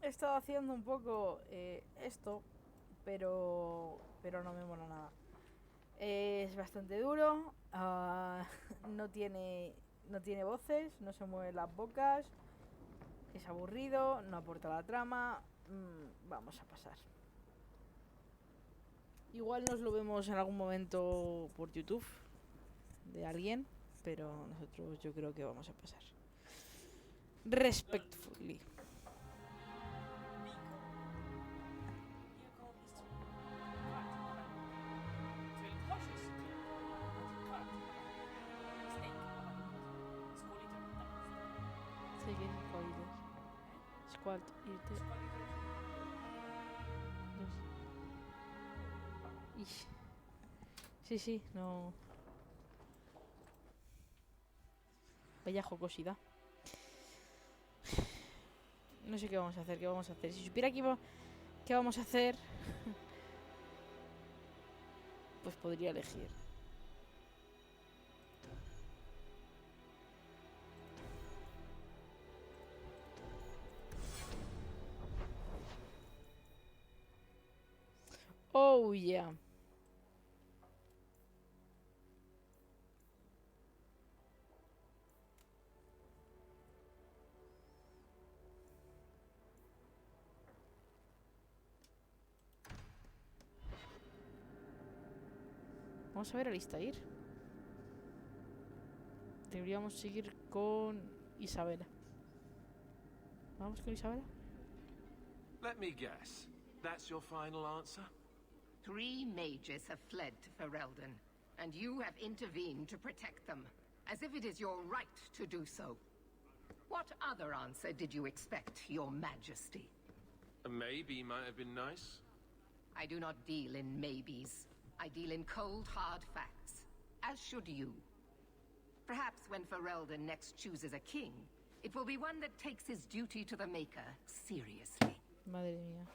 he estado haciendo un poco esto, pero no me mola nada. Es bastante duro, no tiene voces, no se mueven las bocas, es aburrido, no aporta la trama. Vamos a pasar. Igual nos lo vemos en algún momento por YouTube de alguien, pero nosotros yo creo que vamos a pasar. Respectfully. Sí, que es Squad irte. Sí, no. Vaya jocosidad. No sé qué vamos a hacer. Si supiera qué vamos a hacer, pues podría elegir. Oh, yeah. Vamos a ver a Listair. Deberíamos seguir con Isabela. ¿Vamos con Isabela? Let me guess. That's your final answer? 3 mages have fled to Ferelden, and you have intervened to protect them, as if it is your right to do so. What other answer did you expect, your majesty? A maybe might have been nice. I do not deal in maybes. I deal in cold, hard facts. As should you. Perhaps when Ferelden next chooses a king, it will be one that takes his duty to the Maker seriously. Madre mía.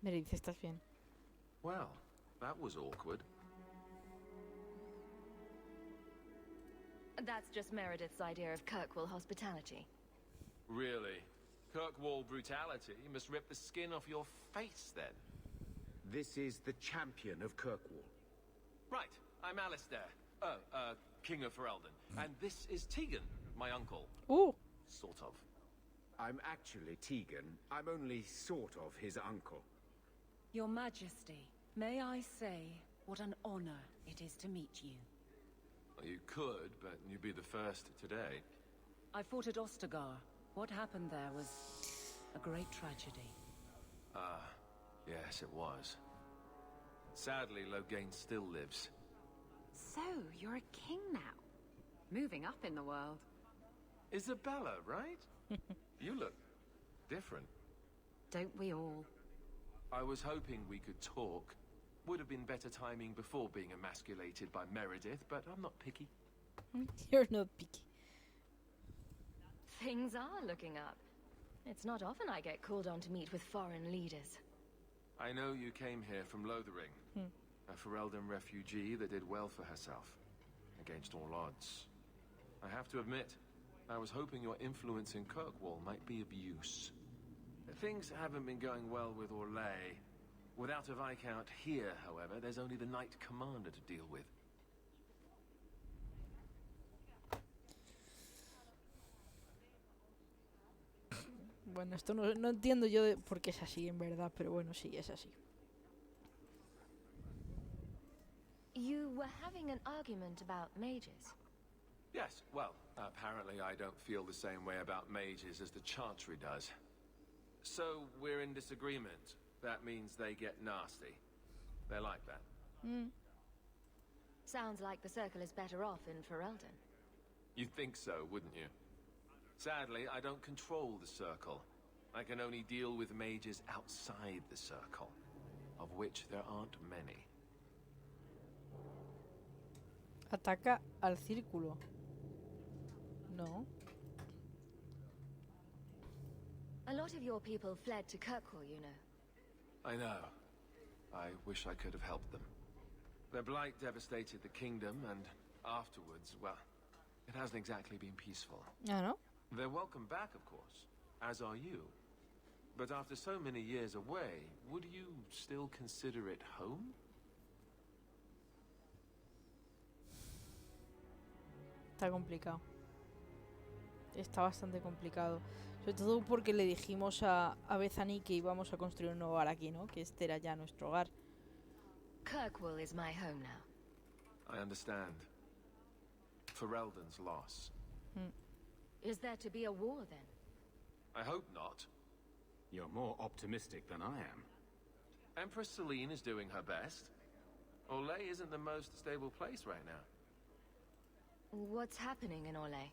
Meredith, ¿estás bien? Well, that was awkward. That's just Meredith's idea of Kirkwall hospitality. Really? Kirkwall brutality must rip the skin off your face, then. This is the champion of Kirkwall. Right, I'm Alistair. King of Ferelden. And this is Tegan, my uncle. Ooh. Sort of. I'm actually Tegan. I'm only sort of his uncle. Your Majesty, may I say what an honor it is to meet you. Well, you could, but you'd be the first today. I fought at Ostagar. What happened there was a great tragedy. Yes, it was. Sadly, Loghain still lives. So, you're a king now. Moving up in the world. Isabella, right? You look different. Don't we all? I was hoping we could talk. Would have been better timing before being emasculated by Meredith, but I'm not picky. You're not picky. Things are looking up. It's not often I get called on to meet with foreign leaders. I know you came here from Lothering. A Ferelden refugee that did well for herself. Against all odds. I have to admit, I was hoping your influence in Kirkwall might be of use. Things haven't been going well with Orlais. Without a Viscount here, however, there's only the Knight Commander to deal with. Bueno, esto no entiendo yo de por qué es así, en verdad, pero bueno, sí, es así. You were having an argument about mages. Yes, well, apparently I don't feel the same way about mages as the Chantry does. So, we're in disagreement. That means they get nasty. They're like that. Sounds like the Circle is better off in Ferelden. You'd think so, wouldn't you? Sadly, I don't control the Circle. I can only deal with mages outside the Circle, of which there aren't many. Ataca al círculo. No. A lot of your people fled to Kirkwall, you know. I know. I wish I could have helped them. Their blight devastated the kingdom, and afterwards, well, it hasn't exactly been peaceful. Ah, ¿no? They're welcome back, of course, as are you. But after so many years away, would you still consider it home? Está complicado. Está bastante complicado. Sobre todo porque le dijimos a Bethany que íbamos a construir un hogar aquí, ¿no? Que este era ya nuestro hogar. Kirkwall is my home now. I understand. Ferelden's loss. Is there to be a war then? I hope not. You're more optimistic than I am. Empress Celine is doing her best. Olay isn't the most stable place right now. What's happening in Orlais?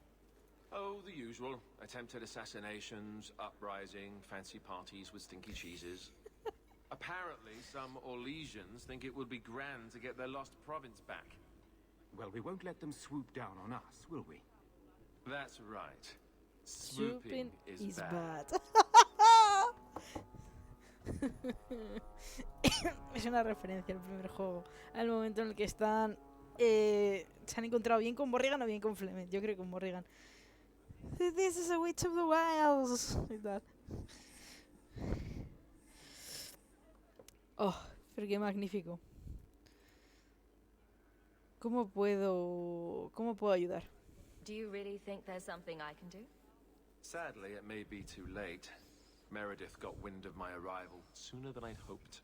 Oh, the usual. Attempted assassinations, uprising, fancy parties with stinky cheeses. Apparently, some Orlesians think it would be grand to get their lost province back. Well, we won't let them swoop down on us, will we? That's right. Swooping is bad. Es una referencia al primer juego. Al momento en el que están... se han encontrado bien con Morrigan o bien con Flement. Yo creo que con Morrigan. This is a witch of the wilds. Y tal. Oh, pero qué magnífico. ¿Cómo puedo ayudar? Do you really think there's something I can do? Sadly, it may be too late. Meredith got wind of my arrival sooner than I'd hoped.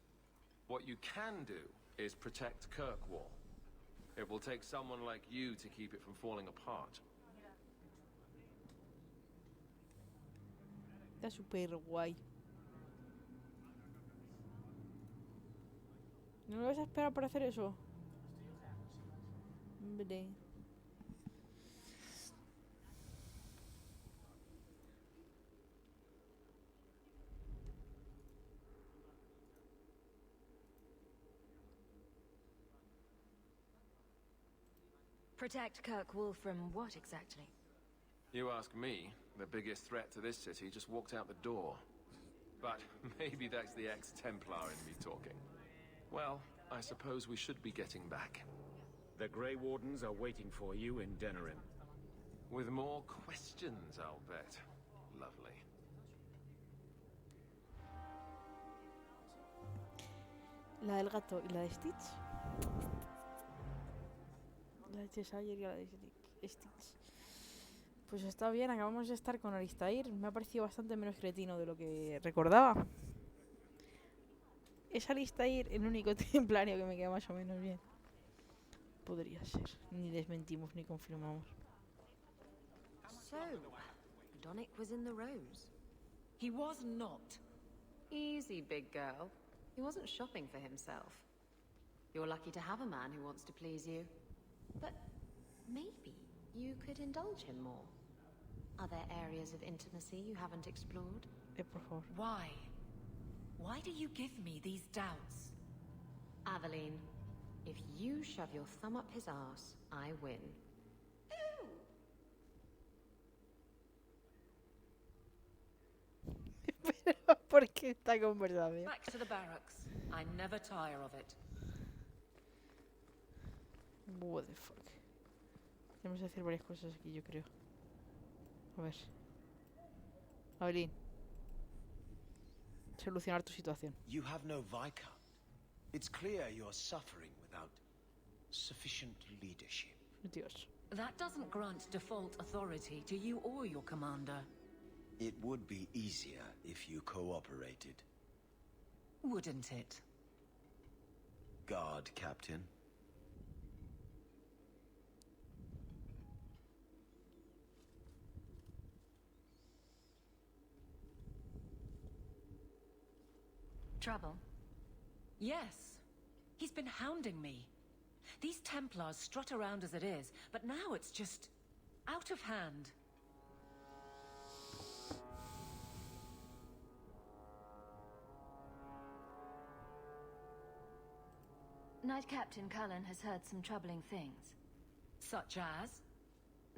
What you can do is protect Kirkwall. It will take someone like you to keep it from falling apart. Está súper guay. ¿No lo vas a esperar para hacer eso? Hombre. Protect Kirkwall from what exactly? You ask me, the biggest threat to this city just walked out the door. But maybe that's the ex-Templar in me talking. Well, I suppose we should be getting back. The Grey Wardens are waiting for you in Denerim. With more questions, I'll bet. Lovely. La del gato y la de Stitch. La de Cheshire y la de Stitch. Pues está bien, acabamos de estar con Alistair. Me ha parecido bastante menos cretino de lo que recordaba. Es Alistair el único templario que me queda más o menos bien. Podría ser. Ni desmentimos ni confirmamos. So, Donick was in the Rose. He was not. Easy, big girl. He wasn't shopping for himself. You're lucky to have a man who wants to please you. But maybe you could indulge him more. Are there areas of intimacy you haven't explored? Por favor. Why? Why do you give me these doubts? Aveline, if you shove your thumb up his arse, I win. Pero, ¿por qué esta conversación? Back to the barracks. I never tire of it. What the fuck. Tenemos que hacer varias cosas aquí, yo creo. A ver. Avelin. Solucionar tu situación. You have no Viscount. It's clear you're suffering without sufficient leadership. Dios. That doesn't grant default authority to you or your commander. It would be easier if you cooperated. Wouldn't it? Guard, Captain. Trouble? Yes. He's been hounding me. These Templars strut around as it is, but now it's just out of hand. Knight Captain Cullen has heard some troubling things. Such as?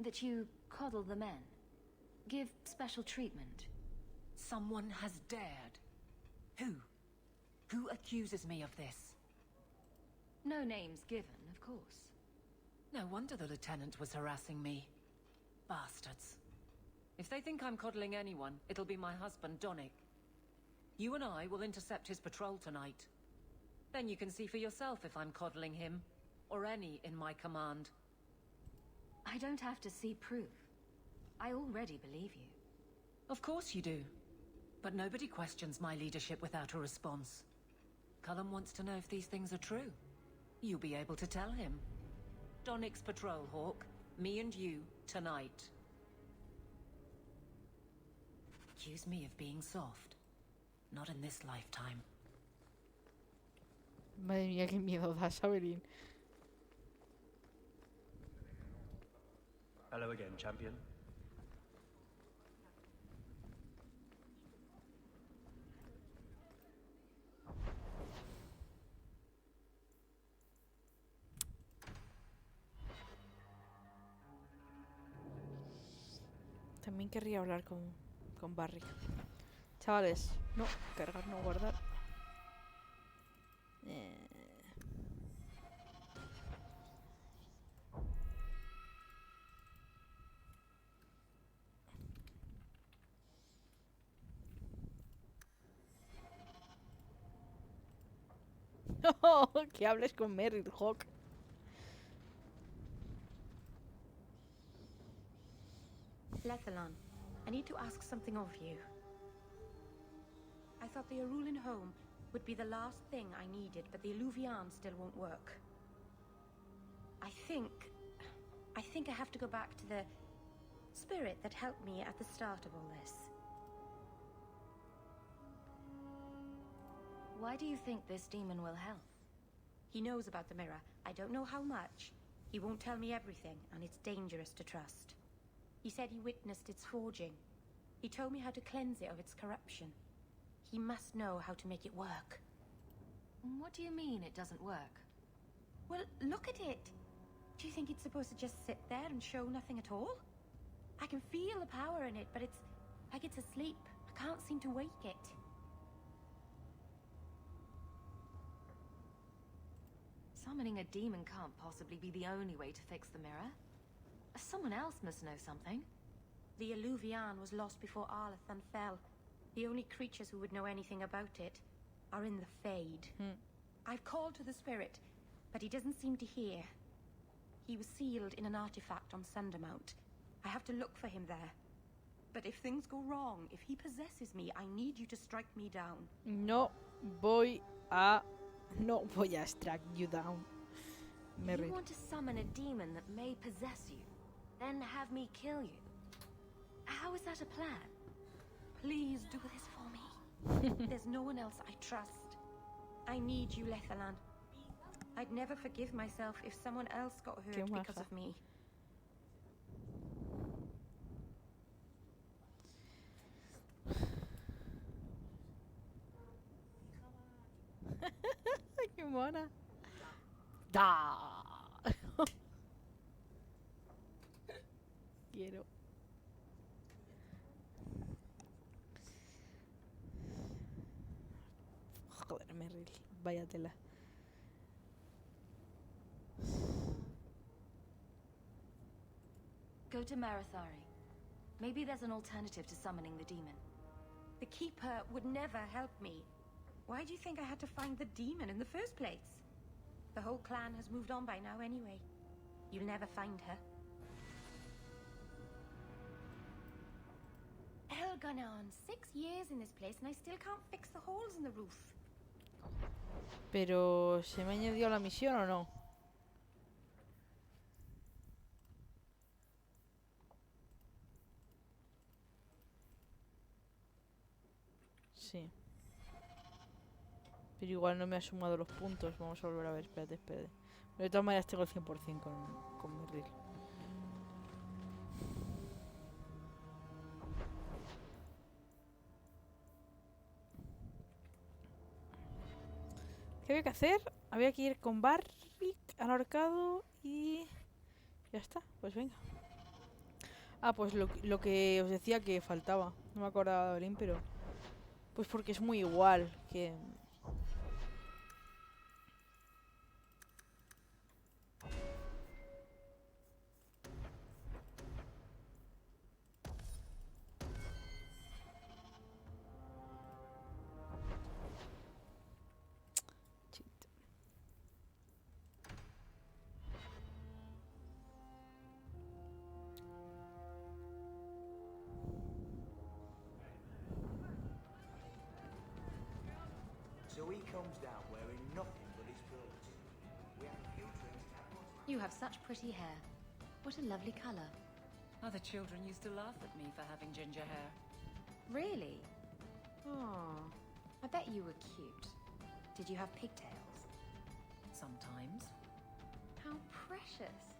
That you coddle the men. Give special treatment. Someone has dared. Who? Who accuses me of this? No names given, of course. No wonder the Lieutenant was harassing me. Bastards. If they think I'm coddling anyone, it'll be my husband, Donick. You and I will intercept his patrol tonight. Then you can see for yourself if I'm coddling him, or any in my command. I don't have to see proof. I already believe you. Of course you do. But nobody questions my leadership without a response. Cullum wants to know if these things are true. You'll be able to tell him. Donnick's patrol, Hawk. Me and you, tonight. Accuse me of being soft. Not in this lifetime. Madre mía, qué miedo da, Saberín. Hello again, champion. También querría hablar con Barrick. Chavales, no, cargar, no guardar. No, que hables con Merrill, Hawk. Lethalon, I need to ask something of you. I thought the Arulan home would be the last thing I needed, but the Illuvian still won't work. I think I have to go back to the spirit that helped me at the start of all this. Why do you think this demon will help? He knows about the mirror. I don't know how much. He won't tell me everything, and it's dangerous to trust. He said he witnessed its forging. He told me how to cleanse it of its corruption. He must know how to make it work. What do you mean it doesn't work? Well, look at it. Do you think it's supposed to just sit there and show nothing at all? I can feel the power in it, but it's like it's asleep. I can't seem to wake it. Summoning a demon can't possibly be the only way to fix the mirror. Someone else must know something. The Illuvian was lost before Arlathan fell. The only creatures who would know anything about it are in the Fade. I've called to the spirit, but he doesn't seem to hear. He was sealed in an artifact on Sundermount. I have to look for him there. But if things go wrong, if he possesses me, I need you to strike me down. No voy a strike you down. You want to summon a demon that may possess you, then have me kill you. How is that a plan? Please do this for me. There's no one else I trust. I need you, Lethalon. I'd never forgive myself if someone else got hurt because of me. Qué mona. Da. Quiero. Joder, Merrill. Vaya tela. Go to Marathari. Maybe there's an alternative to summoning the demon. The Keeper would never help me. Why do you think I had to find the demon in the first place? The whole clan has moved on by now anyway. You'll never find her. Gone on 6 years in this place and I still can't fix the holes in the roof. Pero, ¿se me añadió a la misión o no? Sí. Pero igual no me ha sumado los puntos. Vamos a volver a ver, espérate. Pero de todas maneras tengo el 100% con Merrill. ¿Qué había que hacer? Había que ir con Barrick al ahorcado y... ya está, pues venga. Ah, pues lo que os decía que faltaba. No me acordaba bien, pero... pues porque es muy igual que... comes down wearing nothing but his clothes. We have a few drinks. You have such pretty hair. What a lovely color. Other children used to laugh at me for having ginger hair. Really? Oh, I bet you were cute. Did you have pigtails? Sometimes. How precious.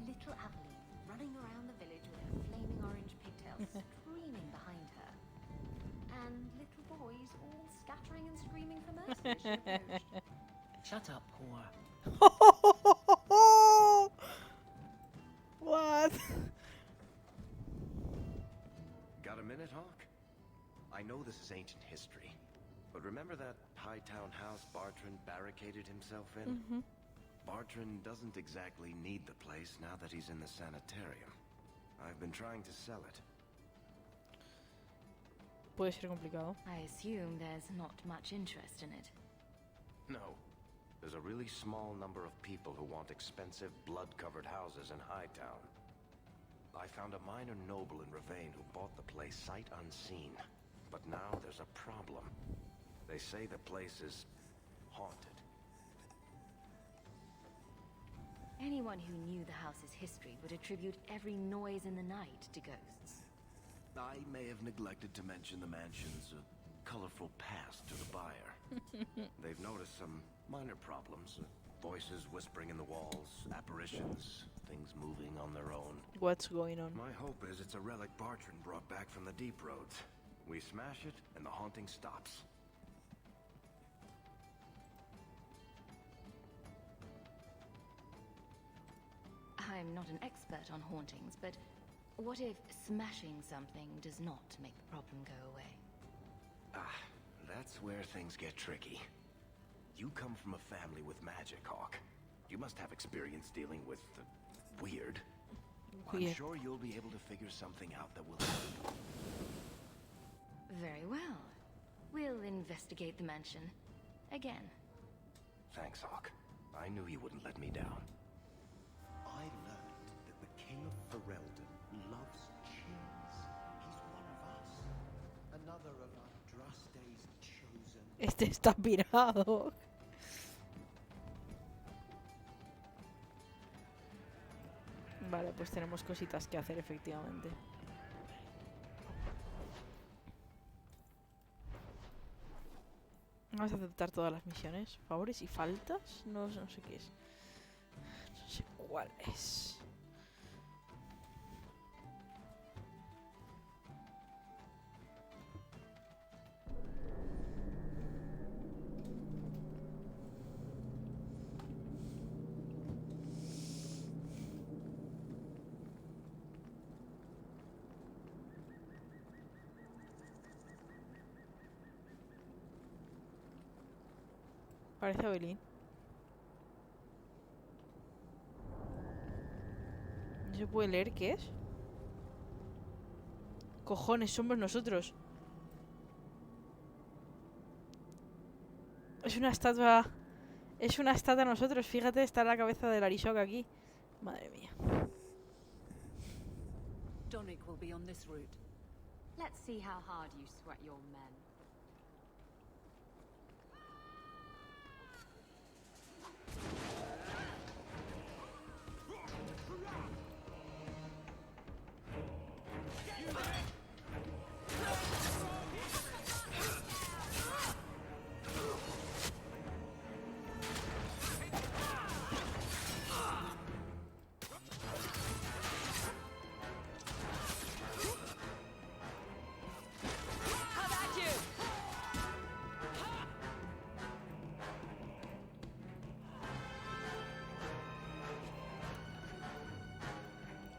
Little Aveline running around the village with her flaming orange pigtails streaming behind her. And little boys all scattering and screaming for mercy as she approached. Shut up, whore. What? Got a minute, Hawk? I know this is ancient history, but remember that Hightown house Bartrand barricaded himself in? Mm-hmm. Bartrand doesn't exactly need the place now that he's in the sanitarium. I've been trying to sell it. Puede ser complicado. I assume there's not much interest in it. No. There's a really small number of people who want expensive, blood-covered houses in Hightown. I found a minor noble in Ravane who bought the place sight unseen. But now there's a problem. They say the place is haunted. Anyone who knew the house's history would attribute every noise in the night to ghosts. I may have neglected to mention the mansion's colorful past to the buyer. They've noticed some minor problems. Voices whispering in the walls, apparitions, things moving on their own. What's going on? My hope is it's a relic Bartrand brought back from the Deep Roads. We smash it, and the haunting stops. I'm not an expert on hauntings, but what if smashing something does not make the problem go away? Ah, that's where things get tricky. You come from a family with magic, Hawk. You must have experience dealing with the weird. I'm sure you'll be able to figure something out that will help. Very well. We'll investigate the mansion. Again. Thanks, Hawk. I knew you wouldn't let me down. I learned that the King of Ferelden loves cheese. He's one of us. Another of Andraste's chosen. Este está pirado. Vale, pues tenemos cositas que hacer, efectivamente. Vamos a aceptar todas las misiones. ¿Favores y faltas? No sé qué es. No sé cuál es. Parece Abelín. ¿No se puede leer qué es? Cojones, somos nosotros. Es una estatua. Es una estatua de nosotros. Fíjate, está la cabeza del Arisok aquí. Madre mía. Donick will be on this route. Let's see how hard you sweat your men.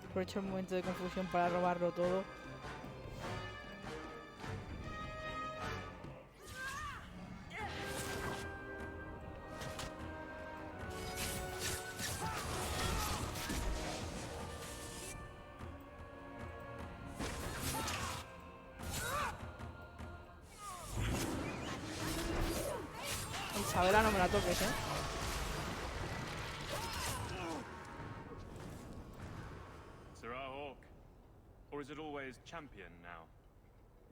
Aprovecho el momento de confusión para robarlo todo. Isabela, no me la toques, ¿eh? Or is it always champion now?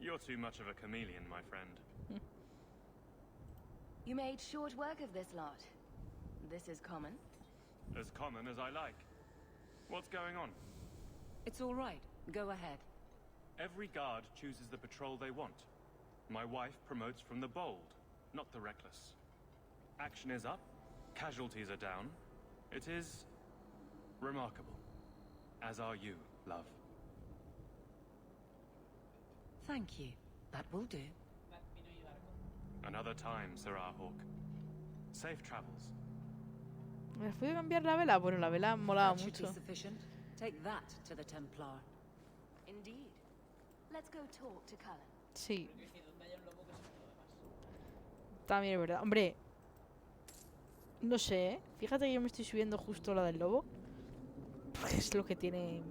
You're too much of a chameleon, my friend. You made short work of this lot. This is common. As common as I like. What's going on? It's all right. Go ahead. Every guard chooses the patrol they want. My wife promotes from the bold, not the reckless. Action is up, casualties are down. It is remarkable. As are you, love. Thank you. That will do. Another time, Sir Hawk. Safe travels. ¿Me puedo cambiar la vela? Bueno, la vela molaba That should be mucho. sufficient. Take that to the Templar. Indeed. Let's go talk to Cullen. Sí. También es verdad. Hombre, no sé, ¿eh? Fíjate que yo me estoy subiendo justo la del lobo. Pues es lo que tiene...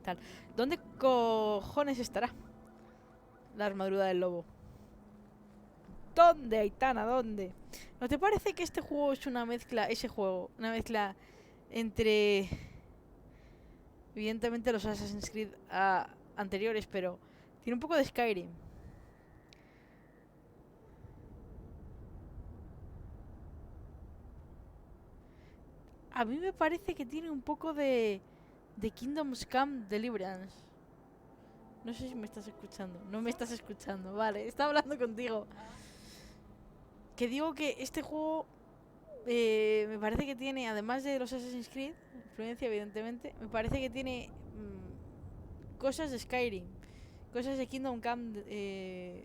Tal. ¿Dónde cojones estará la armadura del lobo? ¿Dónde, Aitana? ¿Dónde? ¿No te parece que este juego es una mezcla, ese juego, una mezcla entre, evidentemente, los Assassin's Creed anteriores, pero tiene un poco de Skyrim? A mí me parece que tiene un poco de Kingdom's Come Deliverance. No sé si me estás escuchando. No me estás escuchando, vale. Está hablando contigo. Que digo que este juego me parece que tiene, además de los Assassin's Creed, influencia evidentemente, me parece que tiene cosas de Skyrim, cosas de Kingdom Come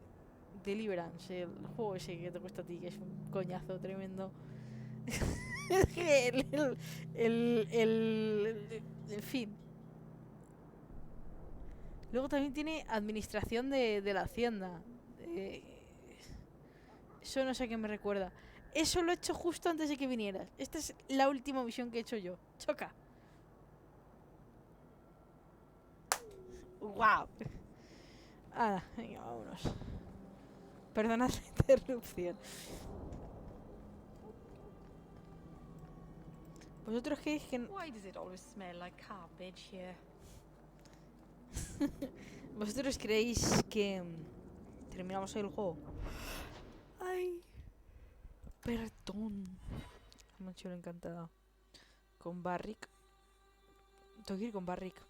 Deliverance, el juego ese que te cuesta a ti, que es un coñazo tremendo. En fin. Luego también tiene administración de la hacienda. Eso no sé a qué me recuerda. Eso lo he hecho justo antes de que vinieras. Esta es la última misión que he hecho yo. Choca. ¡Wow! Ah, venga, vámonos. Perdonad la interrupción. ¿Vosotros creéis que... Why does it always smell like garbage here? ¿Vosotros creéis que terminamos hoy el juego? Ay, perdón. Me ha hecho encantada. Con Barrick. Tengo que ir con Barrick.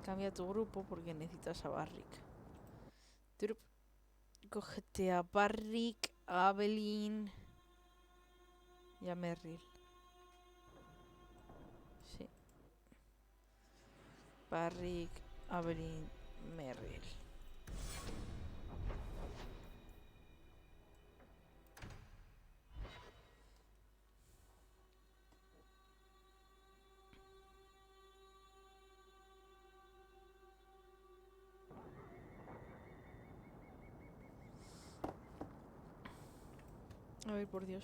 Cambia tu grupo porque necesitas a Barrick. Cógete a Barrick, a Evelyn y a Merrill. Sí. Barrick, Evelyn, Merrill. A ver, por Dios.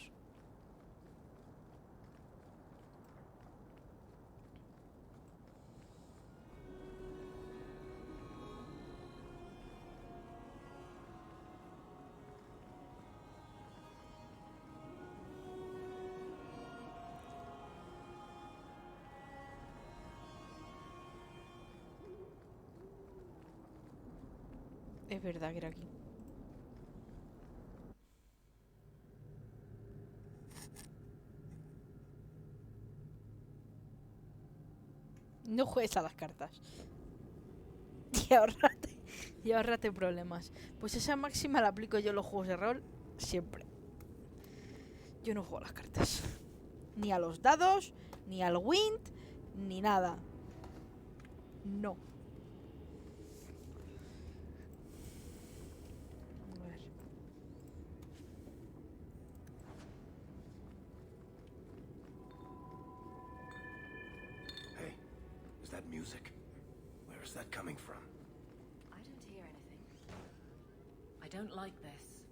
Es verdad que era aquí. No juegues a las cartas. Y ahorrate problemas. Pues esa máxima la aplico yo en los juegos de rol siempre. Yo no juego a las cartas. Ni a los dados, ni al wind, ni nada. No. A ver. Hey, is that music? Where is that coming from? I don't hear anything. I don't like this.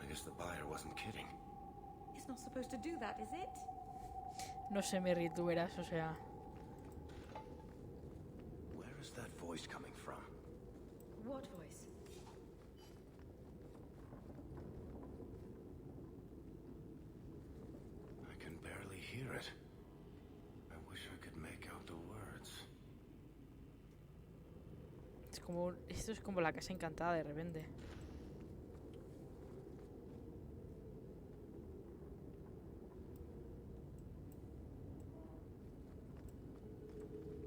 I guess the buyer wasn't kidding. It's not supposed to do that, is it? No sé, Merry, tú verás, o sea... Where is that voice coming from? What voice? it. I wish I could make out the words. Esto es como la casa encantada de repente.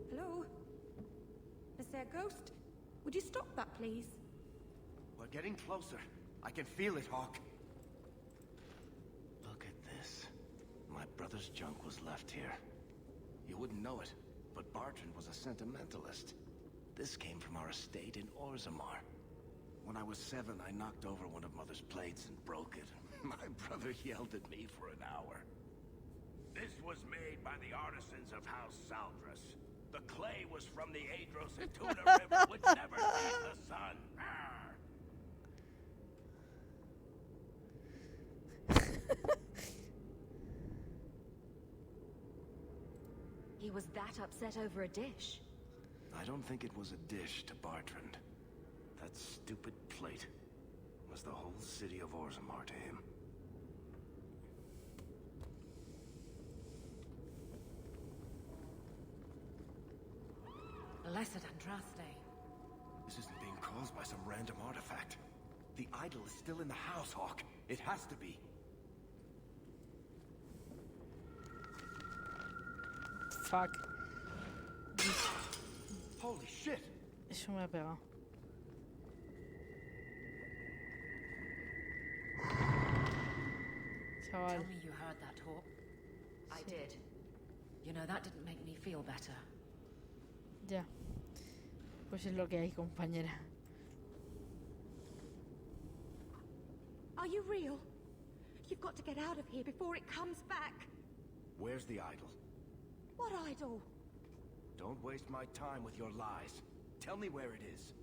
Hello? Is there a ghost? Would you stop that, please? We're getting closer. I can feel it, Hawk. Look at this. My brother's junk was left here. You wouldn't know it, but Bartrand was a sentimentalist. This came from our estate in Orzammar. When I was 7, I knocked over one of Mother's plates and broke it. My brother yelled at me for an hour. This was made by the artisans of House Saldras. The clay was from the Adros Etuna River, which never sees the sun. Arr! He was that upset over a dish. I don't think it was a dish to Bartrand. That stupid plate was the whole city of Orzammar to him. Blessed Andraste. This isn't being caused by some random artifact. The idol is still in the house, Hawk. It has to be. Fuck. Holy shit! Eso me ha pegado. Chaval. Tell me you heard that, Hawk. I did. You know, that didn't make me feel better. Ya. Pues es lo que hay, compañera. Are you real? You've got to get out of here before it comes back. Where's the idol? What idol? Don't waste my time with your lies. Tell me where it is.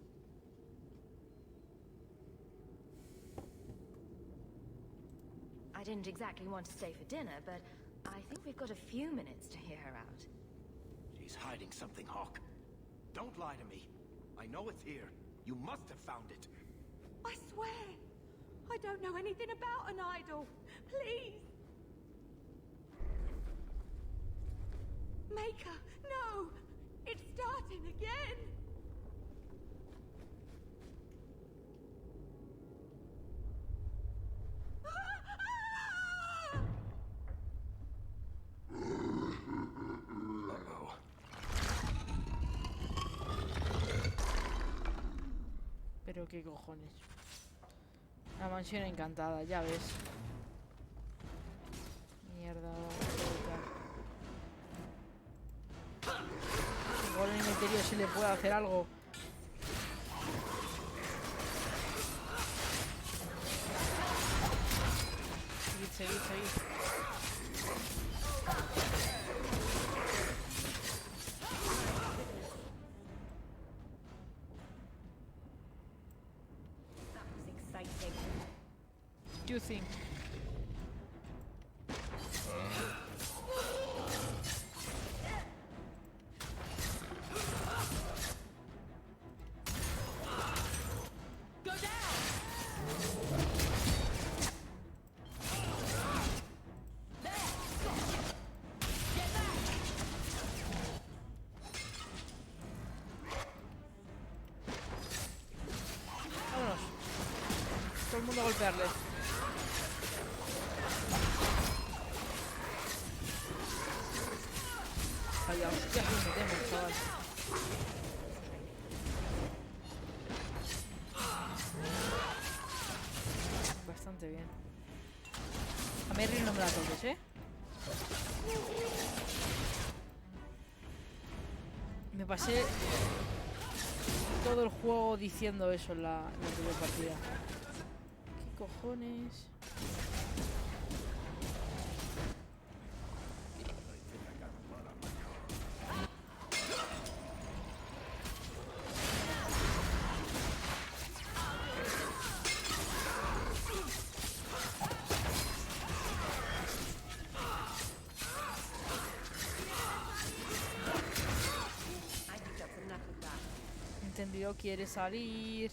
I didn't exactly want to stay for dinner, but I think we've got a few minutes to hear her out. She's hiding something, Hawk. Don't lie to me. I know it's here. You must have found it. I swear, I don't know anything about an idol. Please. Maker, no! It's starting again! Uh-oh. Pero qué cojones. La mansión encantada, ya ves. Mierda, vamos a buscar. Igual en el interior se le puede hacer algo. Seguid, seguid. That was exciting. You think? Vámonos. Todo el mundo a golpearle. Vaya, hostia, que metemos, chaval. Bastante bien. A Merry no me la toques, ¿eh? Me pasé todo el juego diciendo eso en la primera partida. ¿Qué cojones? Entendido, quiere salir.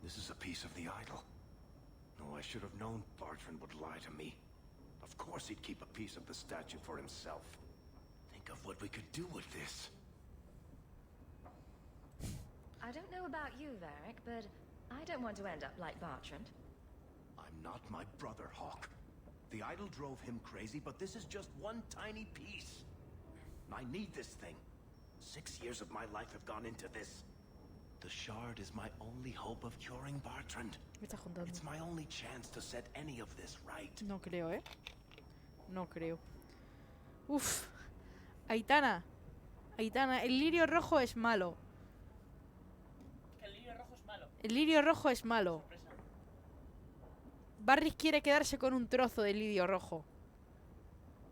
This is a piece of the idol. No I should have known Bartrand would lie to me. Of course he'd keep a piece of the statue for himself. Think of what we could do with this. I don't know about you, Varric, but I don't want to end up like Bartrand. I'm not my brother, Hawk. The idol drove him crazy, but this is just one tiny piece. I need this thing. 6 years of my life have gone into this. The shard is my only hope of curing Bartrand. ¿Qué estás contando? It's my only chance to set any of this right. No creo, ¿eh? No creo. Uf. Aitana. Aitana, el lirio rojo es malo. El lirio rojo es malo. El lirio rojo es malo. Barrick quiere quedarse con un trozo de lirio rojo.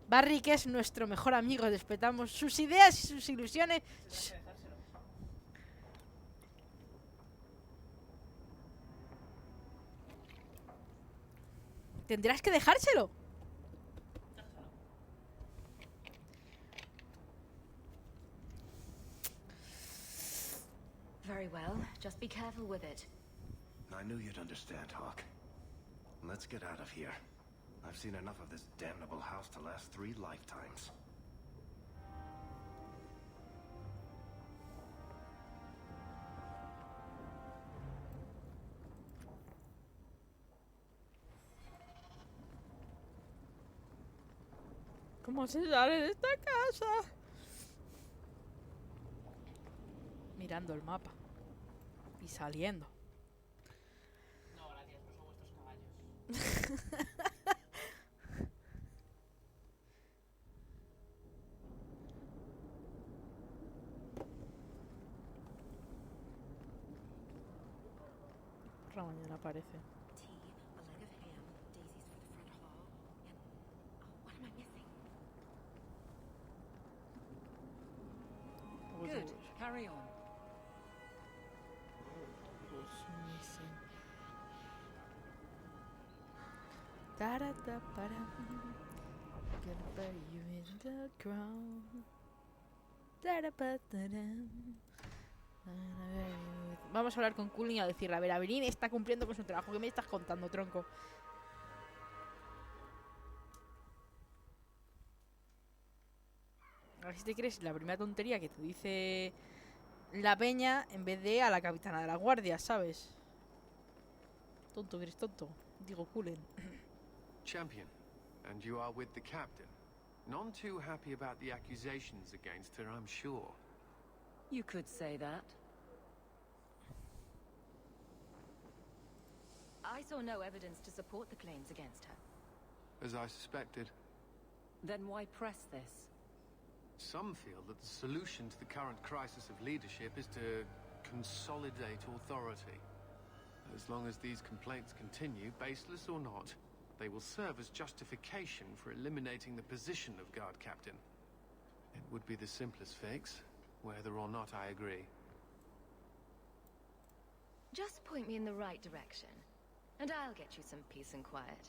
Barrick es nuestro mejor amigo. Respetamos sus ideas y sus ilusiones. Tendrás que dejárselo. Very well. Just be careful with it. I knew you'd understand, Hawk. Let's get out of here. I've seen enough of this damnable house to last 3 lifetimes. ¿Cómo se sale de esta casa? Mirando el mapa. Y saliendo. No, gracias, no son vuestros caballos. Por la mañana aparece. Tea, a leg of ham, daisies for the front hall, and... Oh, what am I missing? Good. Carry on. Gonna bury you in the ground. Vamos a hablar con Culling y a decirle: a ver, Averín está cumpliendo con su trabajo. ¿Qué me estás contando, tronco? A ver si te crees la primera tontería que te dice la peña en vez de a la capitana de la guardia, ¿sabes? Tonto, que eres tonto. Digo, Cullen. Champion, and you are with the captain. None too happy about the accusations against her, I'm sure. You could say that. I saw no evidence to support the claims against her. As I suspected. Then why press this? Some feel that the solution to the current crisis of leadership is to consolidate authority. As long as these complaints continue, baseless or not, they will serve as justification for eliminating the position of guard captain. It would be the simplest fix, whether or not I agree. Just point me in the right direction, and I'll get you some peace and quiet.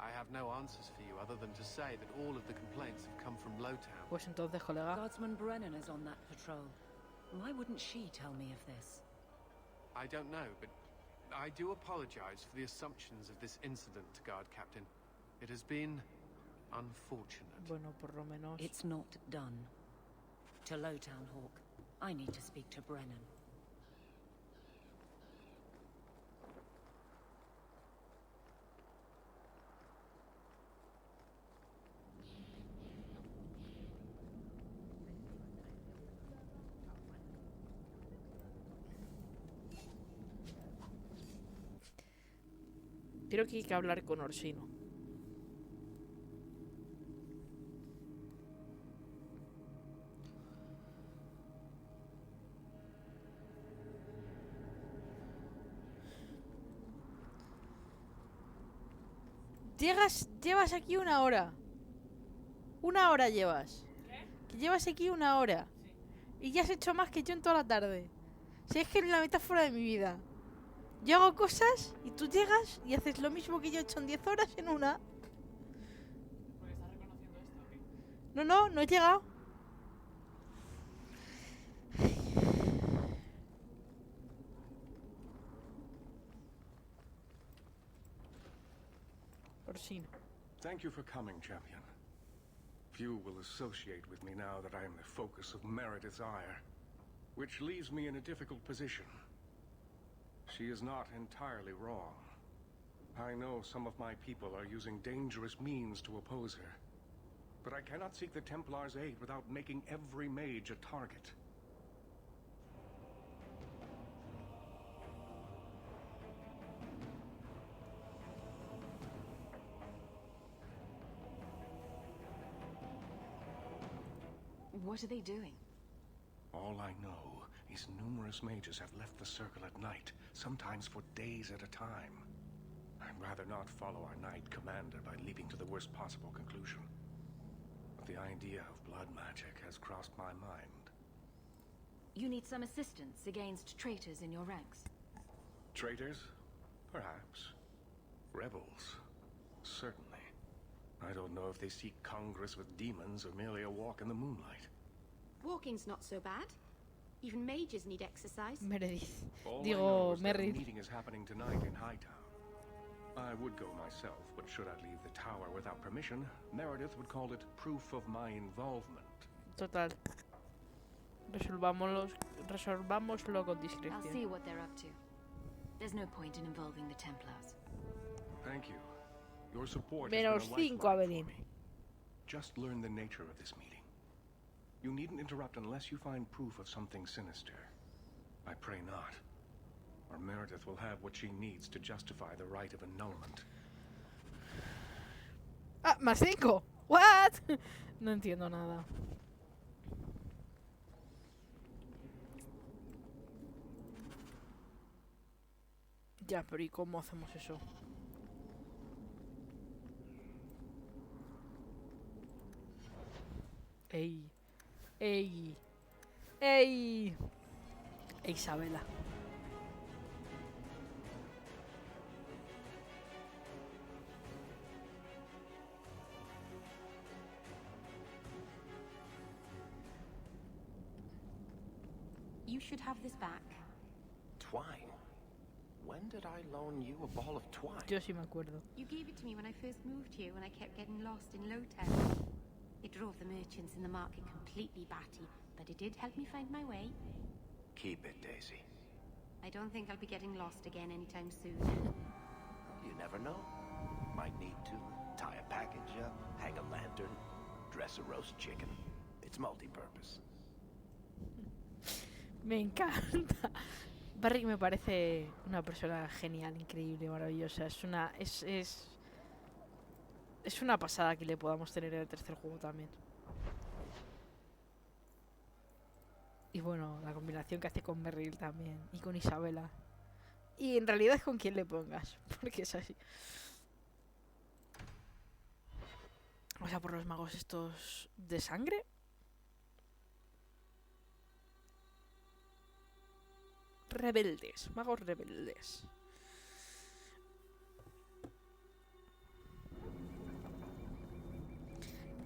I have no answers for you other than to say that all of the complaints have come from Lowtown. Pues entonces, colega. Guardsman Brennan is on that patrol. Why wouldn't she tell me of this? I don't know, but I do apologize for the assumptions of this incident, guard captain. It has been unfortunate. Bueno, por lo menos. It's not done. To Lowtown, Hawk. I need to speak to Brennan. Creo que hay que hablar con Orsino. Llevas aquí 1 hora. 1 hora llevas. ¿Qué? Que llevas aquí 1 hora. Sí. Y ya has hecho más que yo en toda la tarde. Si es que es la metáfora de mi vida. Yo hago cosas y tú llegas y haces lo mismo que yo he hecho en 10 horas en 1. ¿Porque estás reconociendo esto o qué? No he llegado. asesino. Thank you for coming, champion. Few will associate with me now that I am the focus of Meredith's ire, which leaves me in a difficult position. She is not entirely wrong. I know some of my people are using dangerous means to oppose her, but I cannot seek the Templars' aid without making every mage a target. What are they doing? All I know is numerous mages have left the circle at night, sometimes for days at a time. I'd rather not follow our knight commander by leaping to the worst possible conclusion. But the idea of blood magic has crossed my mind. You need some assistance against traitors in your ranks. Traitors? Perhaps. Rebels? Certainly. I don't know if they seek congress with demons or merely a walk in the moonlight. Walking's not so bad. Even mages need exercise. Meredith. All I know Digo, is that a Merritt. meeting is happening tonight in Hightown. I would go myself, but should I leave the tower without permission, Meredith would call it proof of my involvement. Total. Resolvámoslo con I'll discreción. see what they're up to. There's no point in involving the Templars. Thank you. Your support Menos has been a 5, lifeline Avelin. for me. Just learn the nature of this meeting. You needn't interrupt unless you find proof of something sinister. I pray not. Or Meredith will have what she needs to justify the right of annulment. Ah, más 5. What? No entiendo nada. Ya, pero ¿y cómo hacemos eso? ¡Ey! ¡Ey! ¡Ey! Isabela. You should have this back. Twine? When did I loan you a ball of twine? Yo sí me acuerdo. You gave it to me when I first moved here when I kept getting lost in Lowtown. It drove the merchants in the market completely batty, but it did help me find my way. Keep it, Daisy. I don't think I'll be getting lost again anytime soon. You never know. Might need to tie a package up, hang a lantern, dress a roast chicken. It's multi-purpose. Me encanta. Barry me parece una persona genial, increíble, maravillosa. Es una pasada que le podamos tener en el tercer juego también. Y bueno, la combinación que hace con Merrill también. Y con Isabela. Y en realidad es con quien le pongas. Porque es así. Vamos a por los magos estos de sangre. Rebeldes. Magos rebeldes.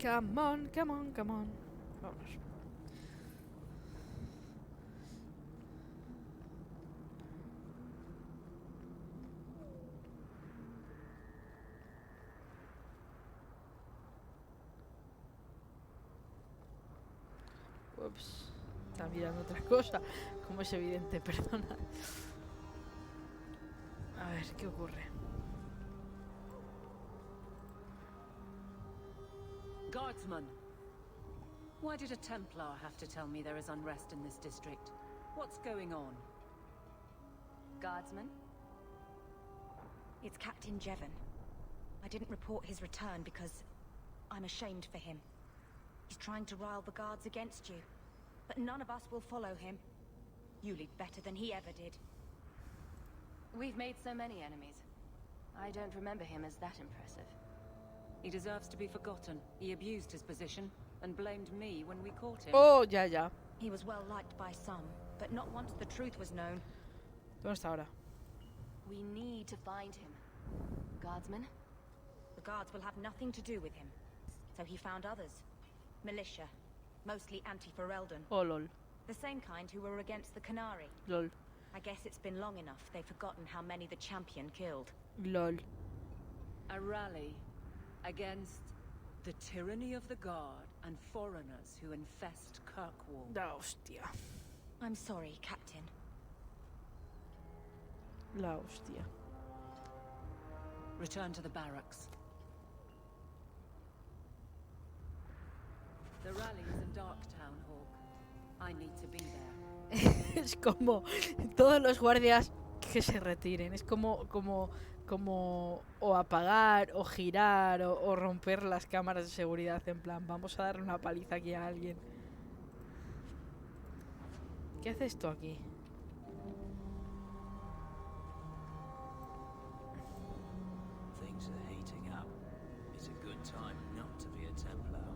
Come on, come on, come on. Vamos. Ups. Está mirando otra cosa. Como es evidente, perdona. A ver, ¿qué ocurre? Guardsman! Why did a Templar have to tell me there is unrest in this district? What's going on? Guardsman? It's Captain Jevon. I didn't report his return because I'm ashamed for him. He's trying to rile the guards against you, but none of us will follow him. You lead better than he ever did. We've made so many enemies. I don't remember him as that impressive. He deserves to be forgotten. He abused his position and blamed me when we caught him. Oh, ya, ya. He was well liked by some, but not once the truth was known. ¿Dónde está ahora? We need to find him. Guardsman? The guards will have nothing to do with him. So he found others. Militia. Mostly anti-Ferelden. Oh, lol. The same kind who were against the Canary. Lol. I guess it's been long enough they've forgotten how many the champion killed. Lol. A rally. Against the tyranny of the Guard and foreigners who infest Kirkwall. La hostia. I'm sorry, Captain. La hostia. Return to the barracks. The rally's in Darktown, Hawk. I need to be there. Es como todos los guardias que se retiren. Es como o apagar, o girar, o romper las cámaras de seguridad. En plan, vamos a darle una paliza aquí a alguien. ¿Qué hace esto aquí? Things are heating up. It's a good time not to be a Templar.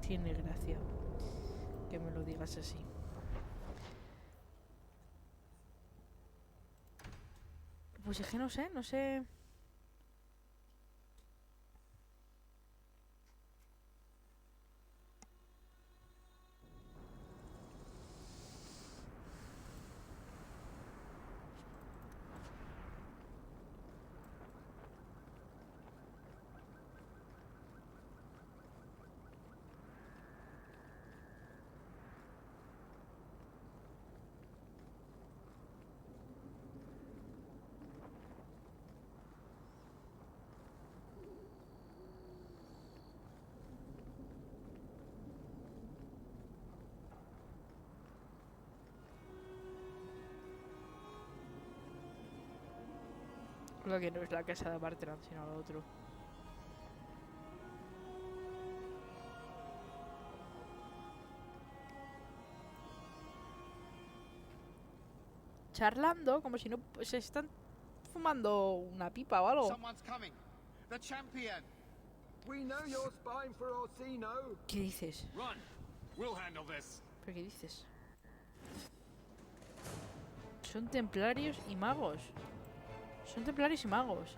Tiene gracia que me lo digas así. Pues es que no sé. Lo que no es la casa de Bartrand, sino lo otro. Charlando, como si no se están fumando una pipa o algo. Someone's coming. The champion. We know you're spying for Orsino. ¿Qué dices? Run. We'll handle this. ¿Pero qué dices? Son templarios y magos. Son templarios y magos.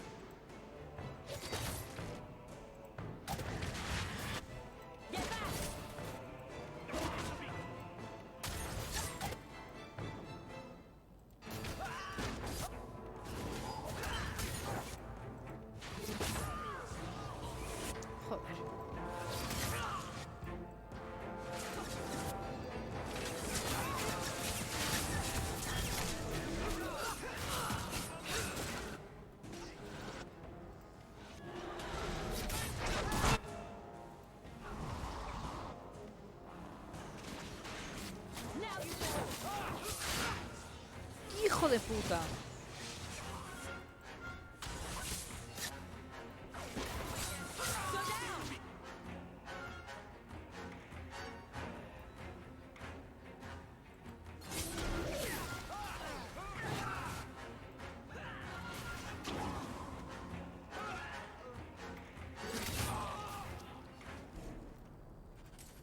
¡Hijo de puta!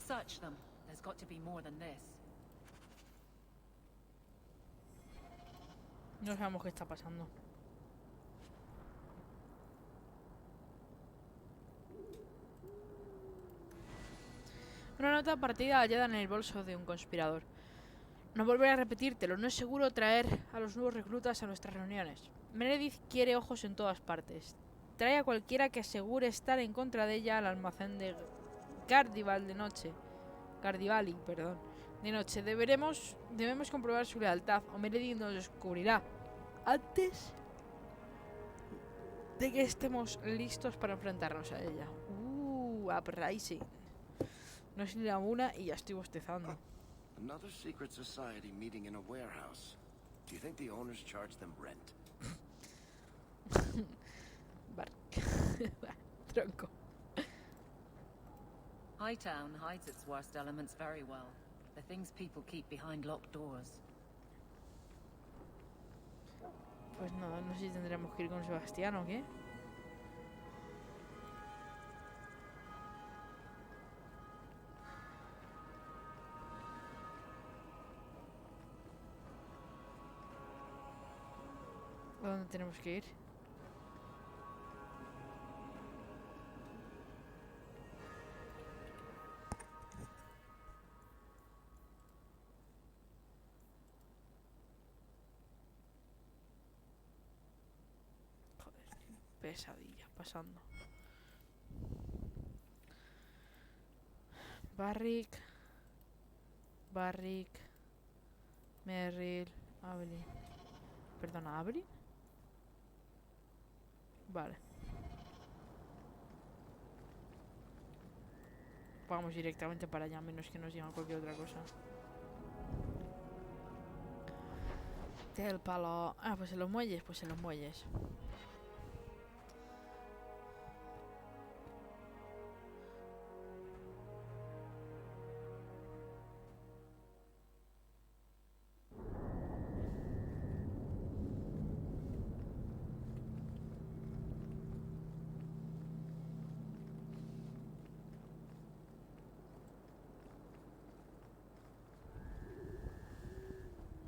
Search them. There's got to be more than this. No sabemos qué está pasando. Una nota partida hallada en el bolso de un conspirador. No volveré a repetírtelo, no es seguro traer a los nuevos reclutas a nuestras reuniones. Meredith quiere ojos en todas partes. Trae a cualquiera que asegure estar en contra de ella al almacén de Gardivali, perdón. De noche. Debemos comprobar su lealtad o Meredith nos descubrirá antes de que estemos listos para enfrentarnos a ella. Uprising. No es ni la una y ya estoy bostezando. Another secret society meeting in a warehouse. Do you think the owners charge them rent? Tronco. Hightown hides its worst elements very well. The things people keep behind locked doors. Pues nada, no sé si tendremos que ir con Sebastián o qué. ¿A dónde tenemos que ir? pesadilla pasando. Barrick, Merrill, Avelin. Perdona, ¿Avelin? Vale. Vamos directamente para allá, menos que nos digan cualquier otra cosa. Del palo. Ah, pues en los muelles, pues en los muelles.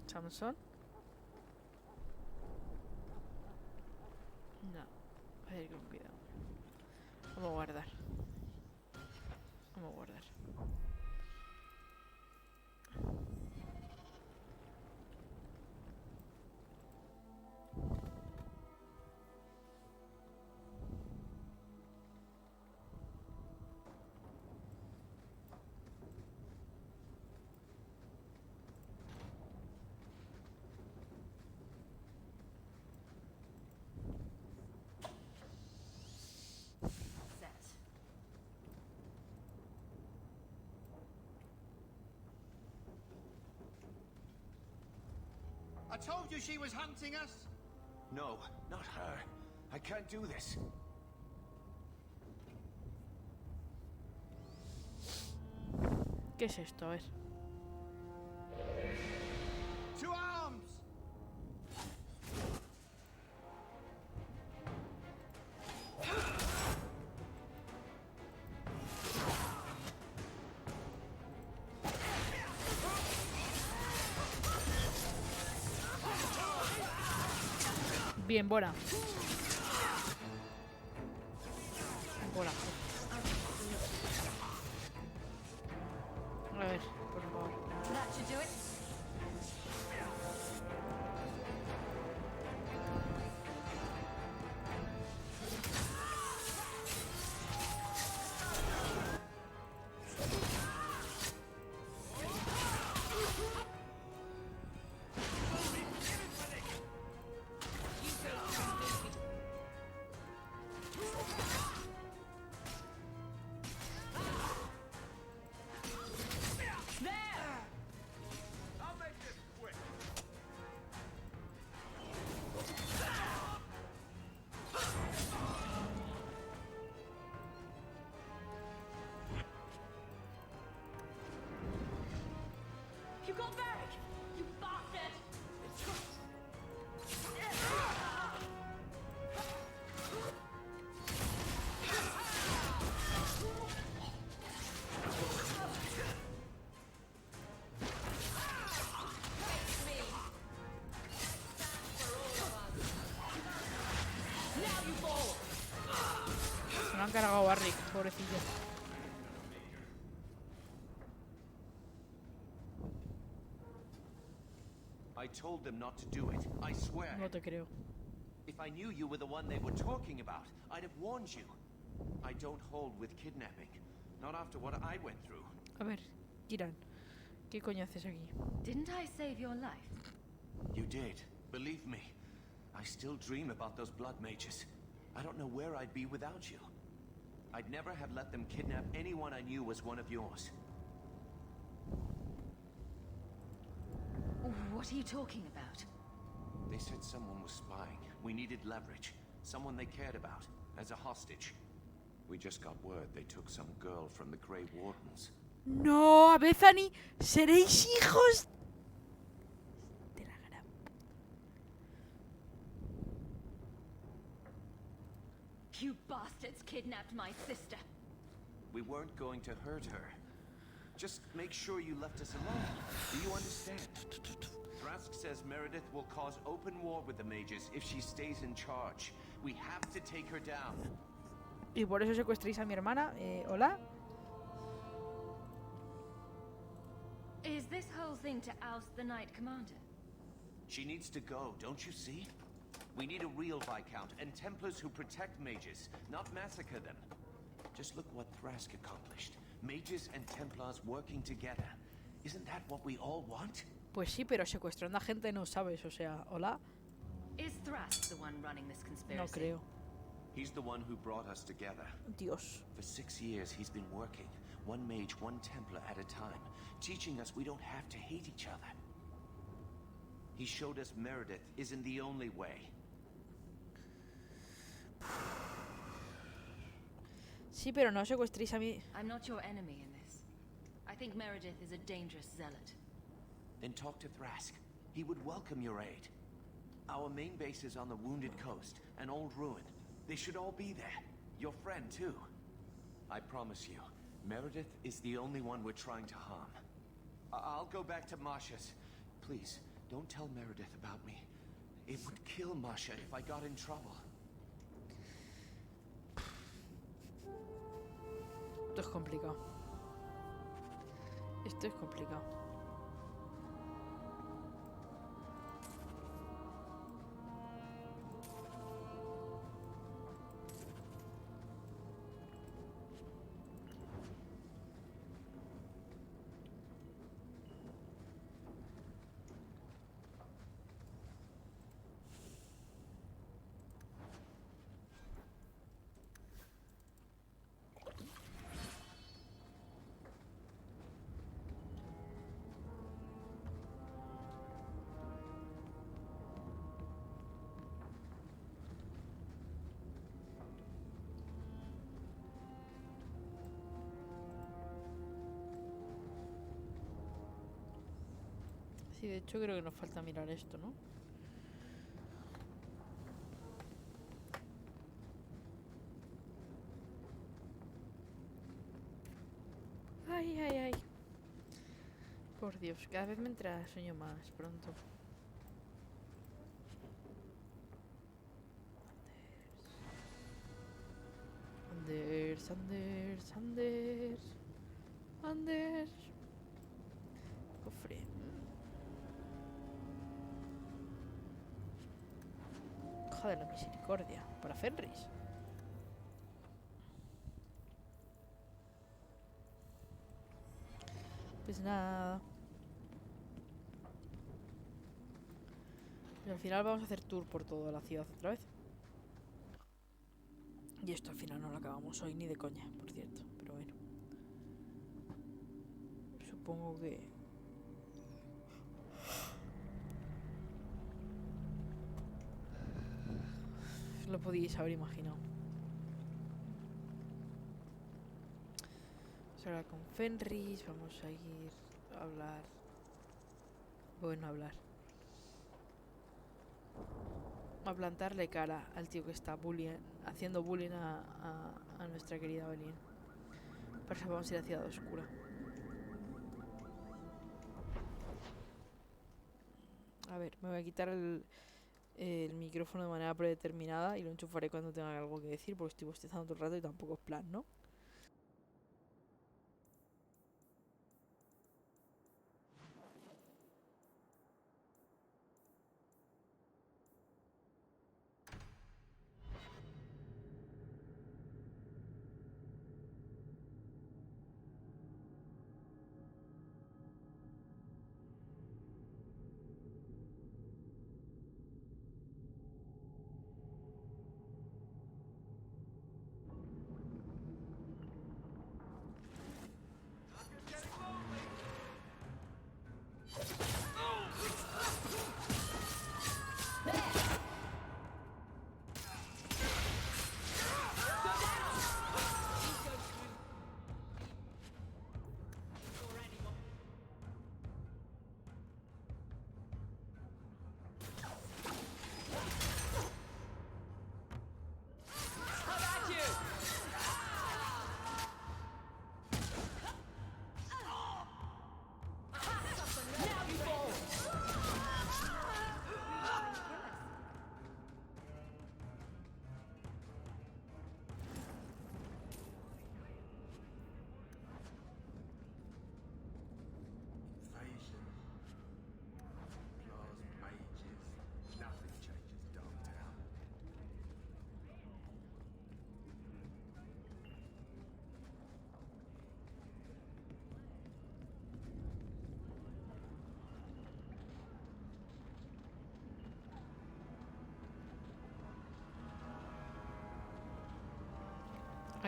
Samson. No. A ver, con cuidado. Vamos a guardar. Vamos a guardar. I told you she was hunting us. No, not her. I can't do this. ¿Qué es esto? A ver. To arms! Bien, Bora. Bora. A ver, por favor. That should do it. You got back! You bastard! Se lo han cargado a Rick, pobrecillo. I told them not to do it. I swear. No te creo. If I knew you were the one they were talking about, I'd have warned you. I don't hold with kidnapping. Not after what I went through. A ver, Kiran, ¿qué coño haces aquí? Didn't I save your life? You did. Believe me. I still dream about those blood mages. I don't know where I'd be without you. I'd never have let them kidnap anyone I knew was one of yours. What are you talking about? They said someone was spying. We needed leverage. Someone they cared about. As a hostage. We just got word they took some girl from the Grey Wardens. No, Bethany, seréis hijos de la gran. You bastards kidnapped my sister. We weren't going to hurt her. Just make sure you left us alone. Do you understand? Thrask says Meredith will cause open war with the mages if she stays in charge. We have to take her down. Y por eso secuestréis a mi hermana. ¿Hola? Is this whole thing to oust the Knight Commander? She needs to go, don't you see? We need a real Viscount and Templars who protect mages, not massacre them. Just look what Thrask accomplished. Mages and Templars working together. Isn't that what we all want? Pues sí, pero secuestrando a gente no sabes, o sea, ¿hola? Is Thrask the one running this conspiracy? No creo. He's the one who brought us together. Dios. For 6 years, he's been working, one mage, one Templar at a time, teaching us we don't have to hate each other. He showed us Meredith isn't the only way. Sí, pero no secuestréis a mí. I'm not your enemy in this. I think Meredith is a dangerous zealot. Then talk to Thrask. He would welcome your aid. Our main base is on the Wounded Coast, an old ruin. They should all be there. Your friend, too. I promise you, Meredith is the only one we're trying to harm. I'll go back to Masha's. Please, don't tell Meredith about me. It would kill Masha if I got in trouble. Esto es complicado. Esto es complicado. Sí, de hecho creo que nos falta mirar esto, ¿no? Ay, ay, ay. Por Dios, cada vez me entra sueño más pronto. Anders, Anders, Anders, Anders. Cofre. Hoja de la misericordia. Para Fenris. Pues nada. Y al final vamos a hacer tour por toda la ciudad otra vez. Y esto al final no lo acabamos hoy ni de coña, por cierto. Pero bueno. Supongo que... lo podíais haber imaginado. Vamos a hablar con Fenris. Vamos a ir a hablar... Bueno, hablar. A plantarle cara al tío que está haciendo bullying a nuestra querida Belén. Para eso vamos a ir a Ciudad Oscura. A ver, me voy a quitar el micrófono de manera predeterminada y lo enchufaré cuando tenga algo que decir, porque estoy bostezando todo el rato y tampoco es plan, ¿no?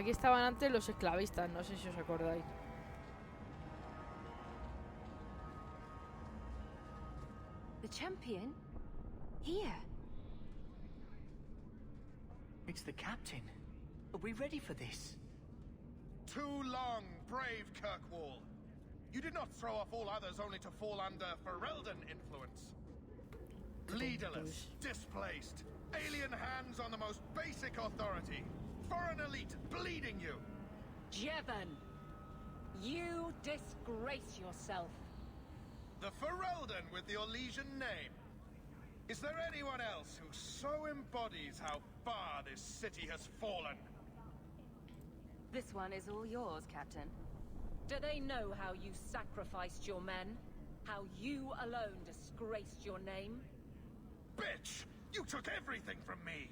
Aquí estaban antes los esclavistas, no sé si os acordáis. The champion? Here. It's the captain. Are we ready for this? Too long, brave Kirkwall. You did not throw off all others only to fall under Ferelden influence. Leaderless, displaced, alien hands on the most basic authority, foreign elite bleeding you. Jevon, you disgrace yourself. The Ferelden with the Orlesian name. Is there anyone else who so embodies how far this city has fallen? This one is all yours, Captain. Do they know how you sacrificed your men? How you alone disgraced your name? Bitch! You took everything from me!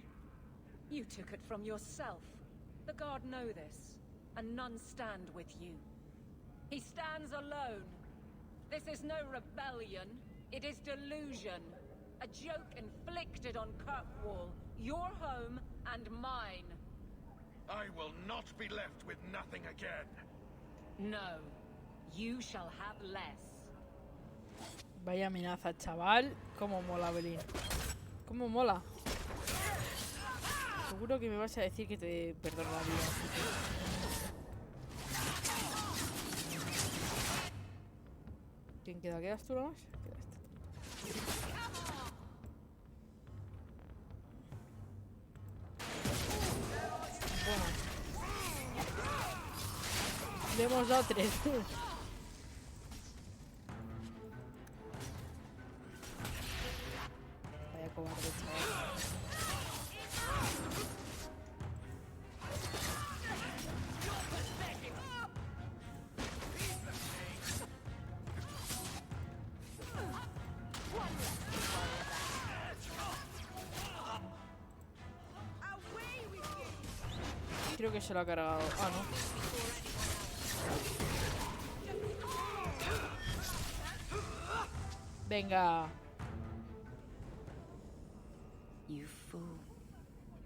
You took it from yourself. The Guard know this, and none stand with you. He stands alone. This is no rebellion. It is delusion. A joke inflicted on Kirkwall, your home and mine. I will not be left with nothing again. No, you shall have less. Vaya amenaza, chaval. Cómo mola, Belín. Cómo mola. Seguro que me vas a decir que te perdono la vida. ¿Quién queda? ¿Quedas tú nomás? Queda este. Bueno. Le hemos dado 3. Vaya cobarde, chaval. Creo que se lo ha cargado. Ah, no. Venga. You fool.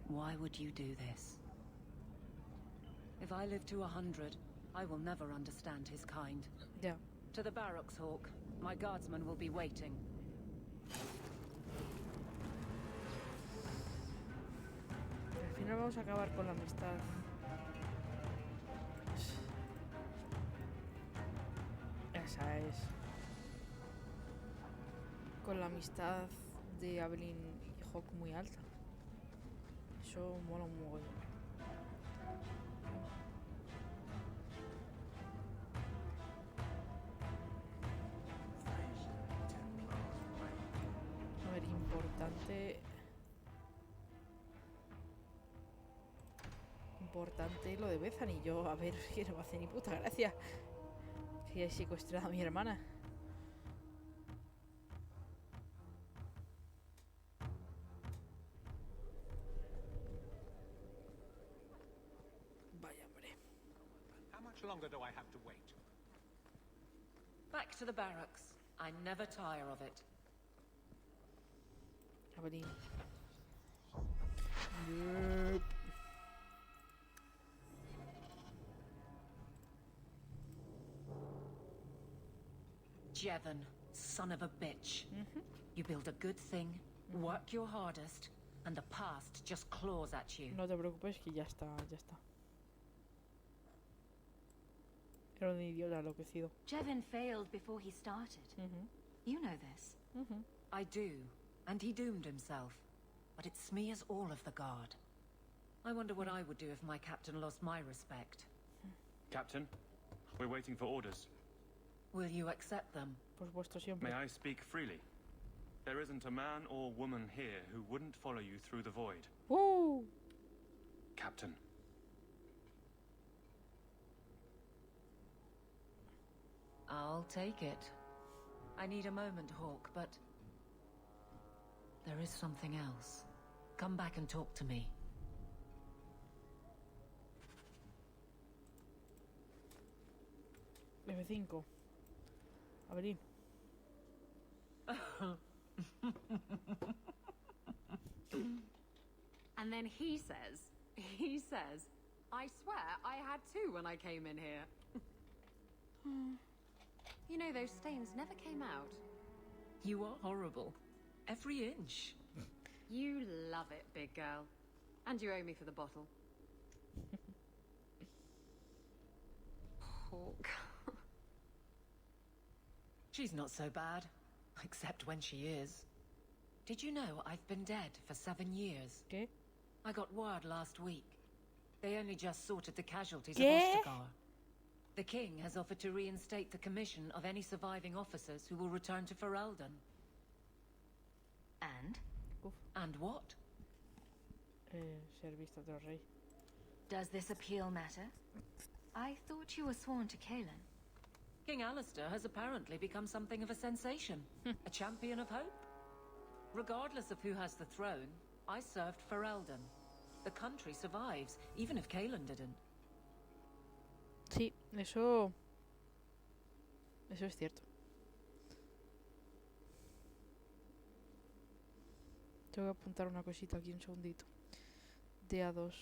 Why would you do this? If I live to 100, I will never understand his kind. Yeah. To the barracks, Hawk. My guardsmen will be waiting. Al final vamos a acabar con la amistad. Esa es. Con la amistad de Evelyn y Hawk muy alta. Eso mola un mogollón. A ver, importante lo de Bethany. Yo, a ver, que no me hace ni puta gracia que haya secuestrado a mi hermana. Vaya, hombre. How much longer do I have to wait? Back to the barracks. I never tire of it. Evelyn. Nope. Jevon, son of a bitch. You build a good thing, work your hardest, and the past just claws at you. No te preocupes que ya está, ya está. Era un idiota enloquecido. Jevon failed before he started. You know this. I do, and he doomed himself. But it smears all of the Guard. I wonder what I would do if my captain lost my respect. Captain, we're waiting for orders. Will you accept them? Por supuesto, siempre. May I speak freely? There isn't a man or woman here who wouldn't follow you through the void. Woo! Captain. I'll take it. I need a moment, Hawk, but there is something else. Come back and talk to me. F5. Abrir. And then he says, I swear I had two when I came in here. You know, those stains never came out. You are horrible. Every inch. You love it, big girl. And you owe me for the bottle. Hawk. She's not so bad. Except when she is. Did you know I've been dead for 7 years? ¿Qué? I got word last week. They only just sorted the casualties ¿Qué? of Ostagar. The king has offered to reinstate the commission of any surviving officers who will return to Ferelden. And? And what? Serviste a otro rey. Does this appeal matter? I thought you were sworn to Kalen. King Alistair has apparently become something of a sensation. A champion of hope. Regardless of who has the throne, I served Ferelden. The country survives, even if Kalen didn't. Sí, eso es cierto. Tengo que apuntar una cosita aquí un segundito. De A2.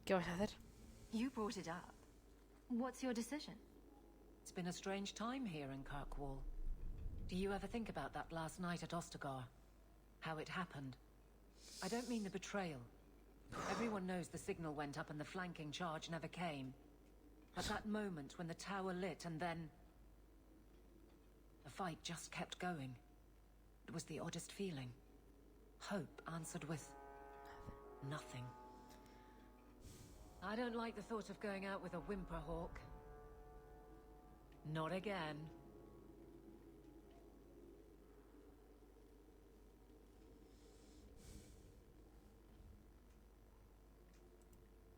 ¿Qué vas a hacer? You brought it up. What's your decision? It's been a strange time here in Kirkwall. Do you ever think about that last night at Ostagar? How it happened? I don't mean the betrayal. Everyone knows the signal went up and the flanking charge never came. But that moment when the tower lit and then... the fight just kept going. It was the oddest feeling. Hope answered with... nothing. I don't like the thought of going out with a whimper, Hawk. Not again.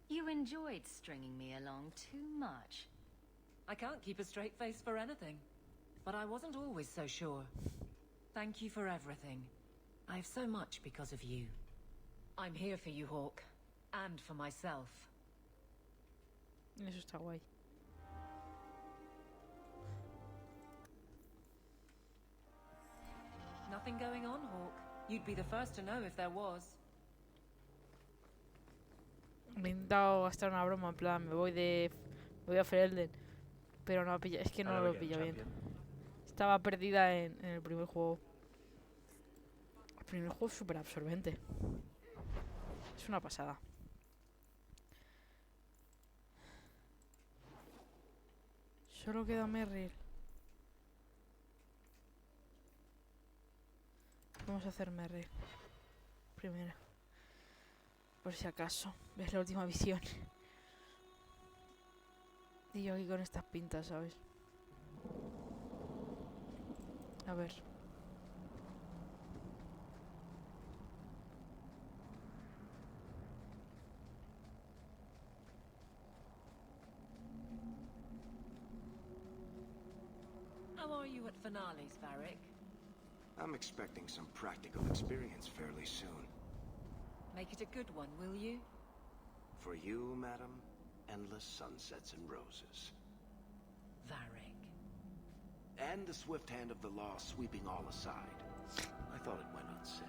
You enjoyed stringing me along too much. I can't keep a straight face for anything. But I wasn't always so sure. Thank you for everything. I have so much because of you. I'm here for you, Hawk. And for myself. Eso está guay. Nothing going on, Hawk. You'd be the first to know if there was. Me he intentado gastar una broma, en plan, me voy a Ferelden. Pero no es que no lo pillo bien. Estaba perdida en el primer juego. El primer juego es súper absorbente. Es una pasada. Solo queda Merrill. Vamos a hacer Merrill primero. Por si acaso. Ves la última visión. Y yo aquí con estas pintas, ¿sabes? A ver. are you at finales, Varric? I'm expecting some practical experience fairly soon. Make it a good one, will you? For you, madam, endless sunsets and roses. Varric. And the swift hand of the law sweeping all aside. I thought it went unsaid.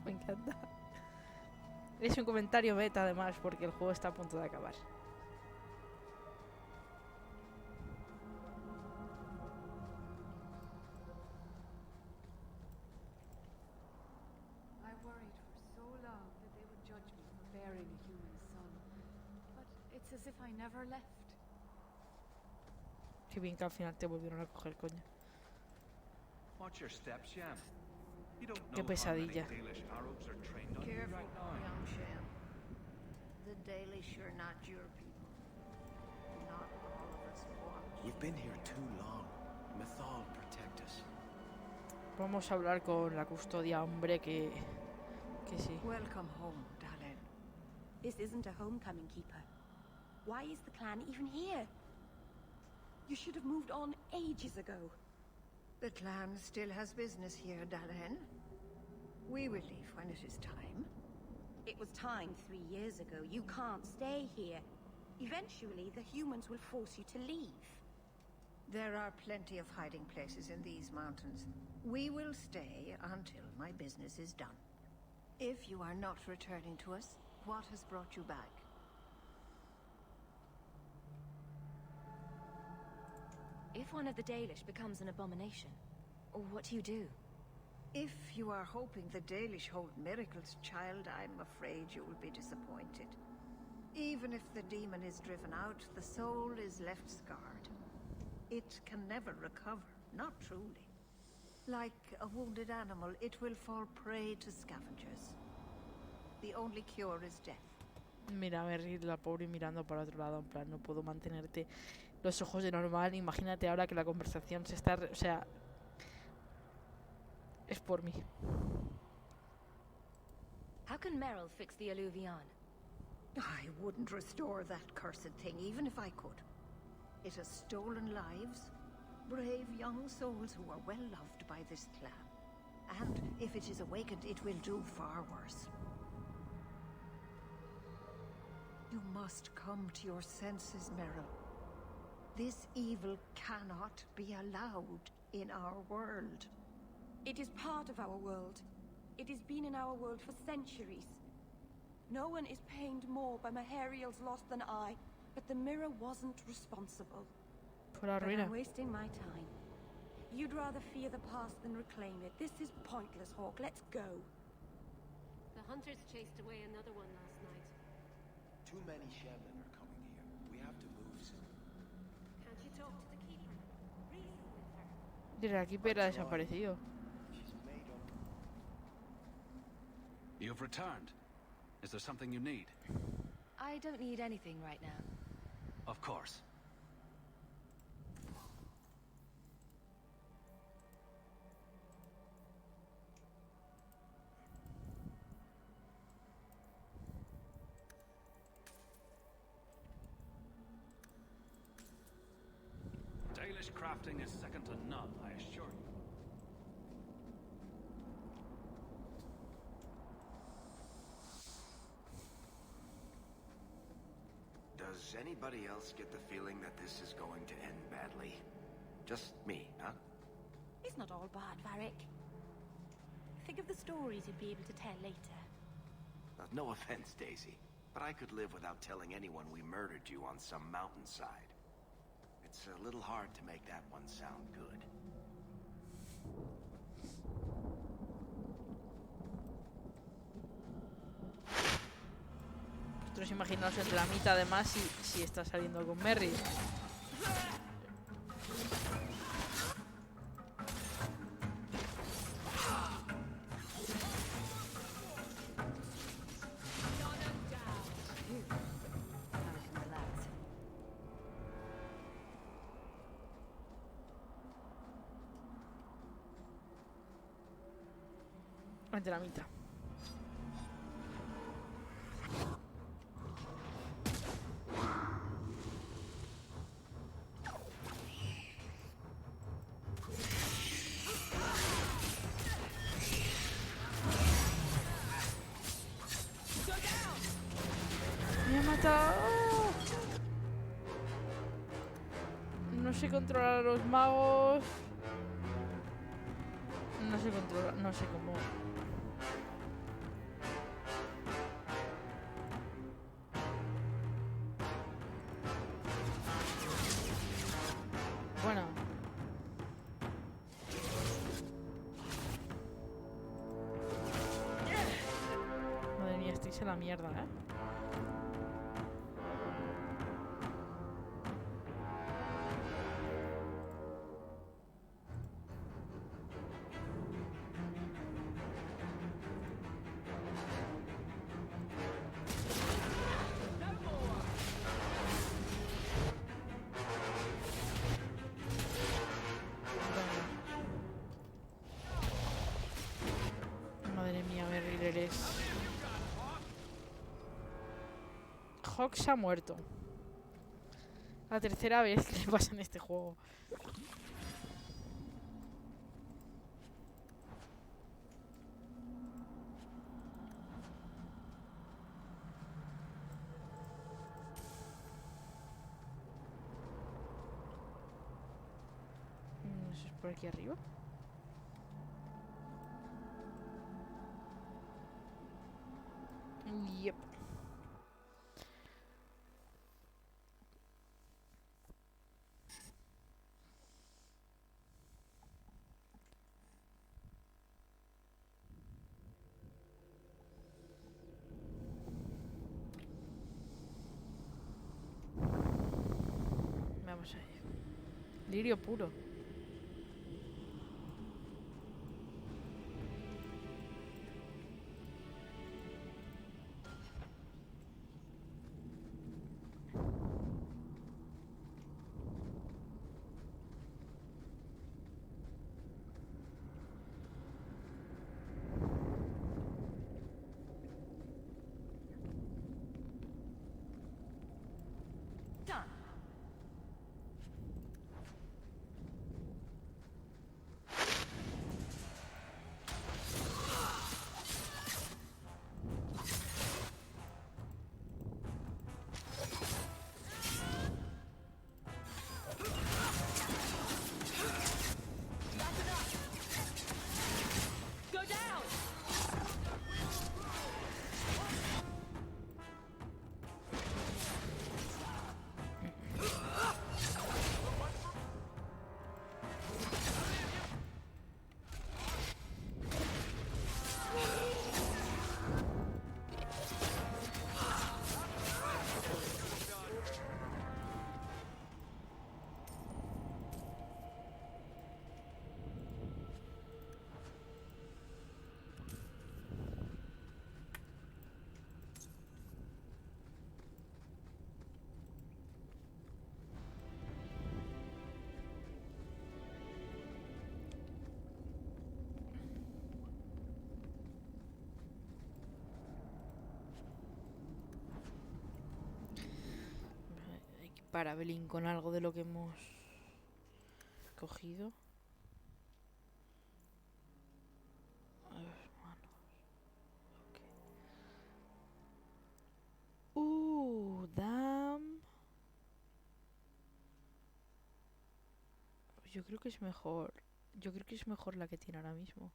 Me encanta. Es un comentario beta además, porque el juego está a punto de acabar. I worried for so long that they would judge me for bearing a human son. But it's as if I never left. Qué bien que al final te volvieron a coger, coño. Watch your steps, Sham. You don't Qué know pesadilla. how many Dalish arrows are trained on you Careful, right now. young Sham. The Dailish are not your people. Not all of us want. We've been here too long. Mythal, protect us. Vamos a hablar con la custodia, hombre, que sí. Welcome home, darling. This isn't a homecoming, Keeper. Why is the clan even here? You should have moved on ages ago. The clan still has business here, Daii. We will leave when it is time. It was time 3 years ago. You can't stay here. Eventually, the humans will force you to leave. There are plenty of hiding places in these mountains. We will stay until my business is done. If you are not returning to us, what has brought you back? If one of the Dalish becomes an abomination, what do you do? If you are hoping the Dailish hold miracles, child, I'm afraid you will be disappointed. Even if the demon is driven out, the soul is left scarred. It can never recover, not truly. Like a wounded animal, it will fall prey to scavengers. The only cure is death. Mira, Merry, la pobre mirando para otro lado, en plan, no puedo mantenerte los ojos de normal. Imagínate ahora que la conversación se está... O sea... Es por mí. How can Merrill fix the Alluvion? I wouldn't restore that cursed thing, even if I could. It has stolen lives, brave young souls who are well loved by this clan. And if it is awakened, it will do far worse. You must come to your senses, Merrill. This evil cannot be allowed in our world. It is part of our world. It has been in our world for centuries. No one is pained more by Mahariel's loss than I, but the mirror wasn't responsible. Por la But ruina. I'm wasting my time. You'd rather fear the past than reclaim it. This is pointless, Hawk. Let's go. The hunters chased away another one last night. Too many shaman are coming here. We have to move soon. Can't you talk to the keeper? Reason with her. Mira, aquí Pera ha desaparecido. You've returned. Is there something you need? I don't need anything right now. Of course. Dalish crafting is second to none, I assure you. Does anybody else get the feeling that this is going to end badly? Just me, huh? It's not all bad, Varric. Think of the stories you'd be able to tell later. No offense, Daisy, but I could live without telling anyone we murdered you on some mountainside. It's a little hard to make that one sound good. Vosotros imaginaos el dramita además si está saliendo con Merry. El dramita. está. No sé controlar a los magos. No sé controlar, no sé cómo. Bueno. Madre mía, estoy en la mierda, ¿eh? Madre mía, Merrill eres. Hawk se ha muerto. La tercera vez que le pasa en este juego. ¿Eso es por aquí arriba? Yep. Vamos a ir. Lirio puro. Done. Go down. Para Belín con algo de lo que hemos cogido. A ver, manos. Okay. Damn. Yo creo que es mejor. Yo creo que es mejor la que tiene ahora mismo.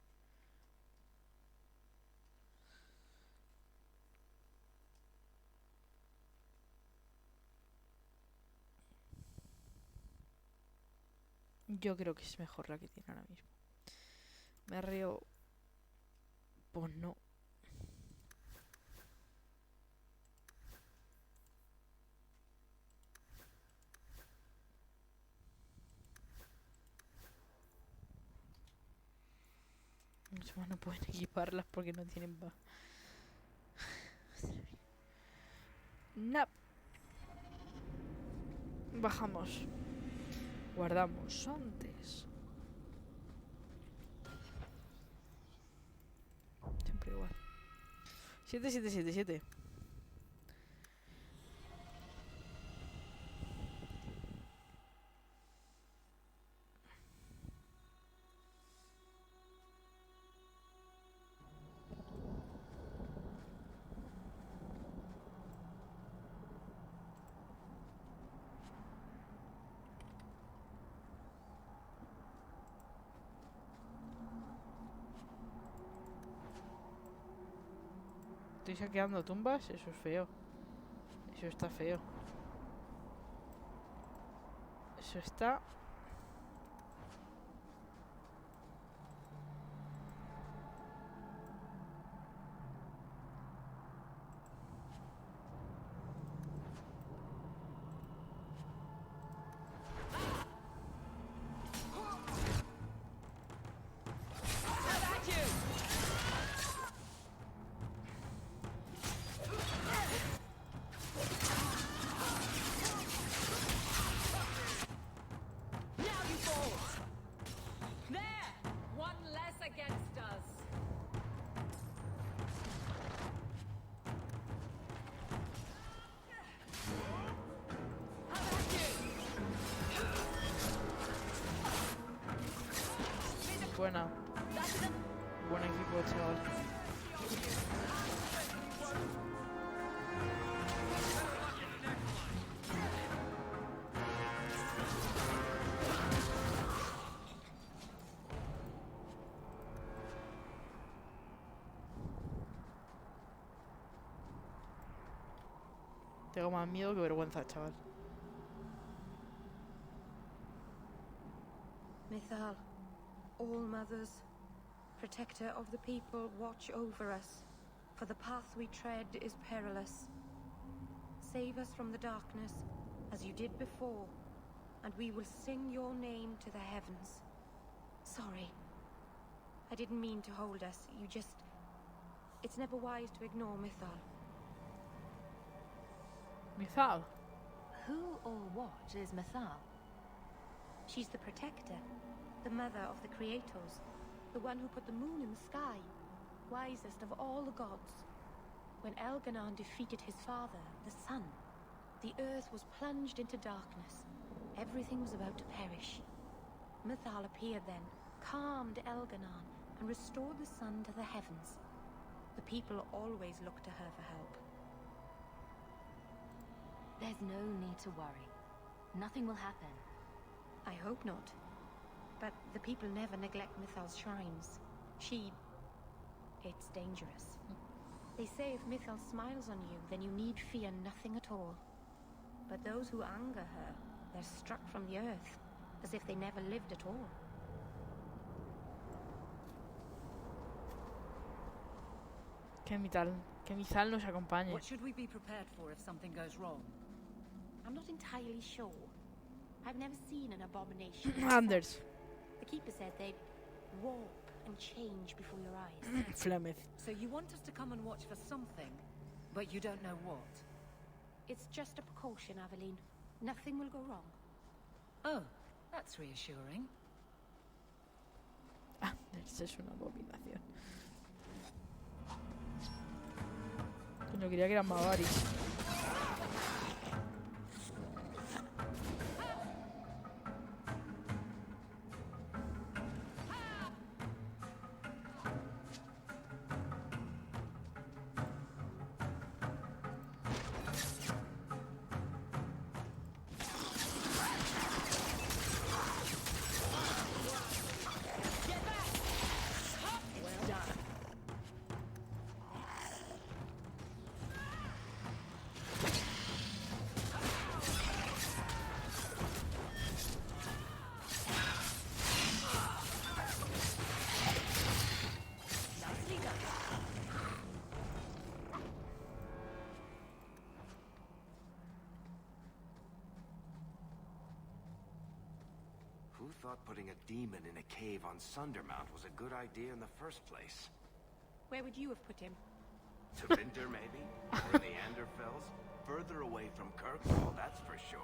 Yo creo que es mejor la que tiene ahora mismo. Me río. Pues no. Encima no pueden equiparlas porque no tienen No. Bajamos. Guardamos antes. Siempre igual. 7. Estoy saqueando tumbas, eso es feo. Eso está feo. Eso está... Buena. Buen equipo, chaval. Tengo más miedo que vergüenza, chaval. Mythal, all mothers, protector of the people, watch over us, for the path we tread is perilous. Save us from the darkness, as you did before, and we will sing your name to the heavens. Sorry. I didn't mean to hold us, you just... It's never wise to ignore Mythal. Mythal? Who or what is Mythal? She's the protector, the mother of the creators, the one who put the moon in the sky, wisest of all the gods. When Elganon defeated his father, the sun, the earth was plunged into darkness. Everything was about to perish. Mythal appeared then, calmed Elganon, and restored the sun to the heavens. The people always looked to her for help. There's no need to worry. Nothing will happen. I hope not. But the people never neglect Mythal's shrines. It's dangerous. They say if Mythal smiles on you, then you need fear nothing at all. But those who anger her, they're struck from the earth, as if they never lived at all. Que Mythal nos acompañe. What should we be prepared for if something goes wrong? I'm not entirely sure. I've never seen an abomination. Anders. The Keeper said they'd warp and change before your eyes. Flemeth. So you want us to come and watch for something, but you don't know what? It's just a precaution, Aveline. Nothing will go wrong. Oh, that's reassuring. Anders es una abominación. Coño, quería que eran Mavaris. Who thought putting a demon in a cave on Sundermount was a good idea in the first place? Where would you have put him? To Winter, maybe? Or in the Anderfells? Further away from Kirkwall, that's for sure.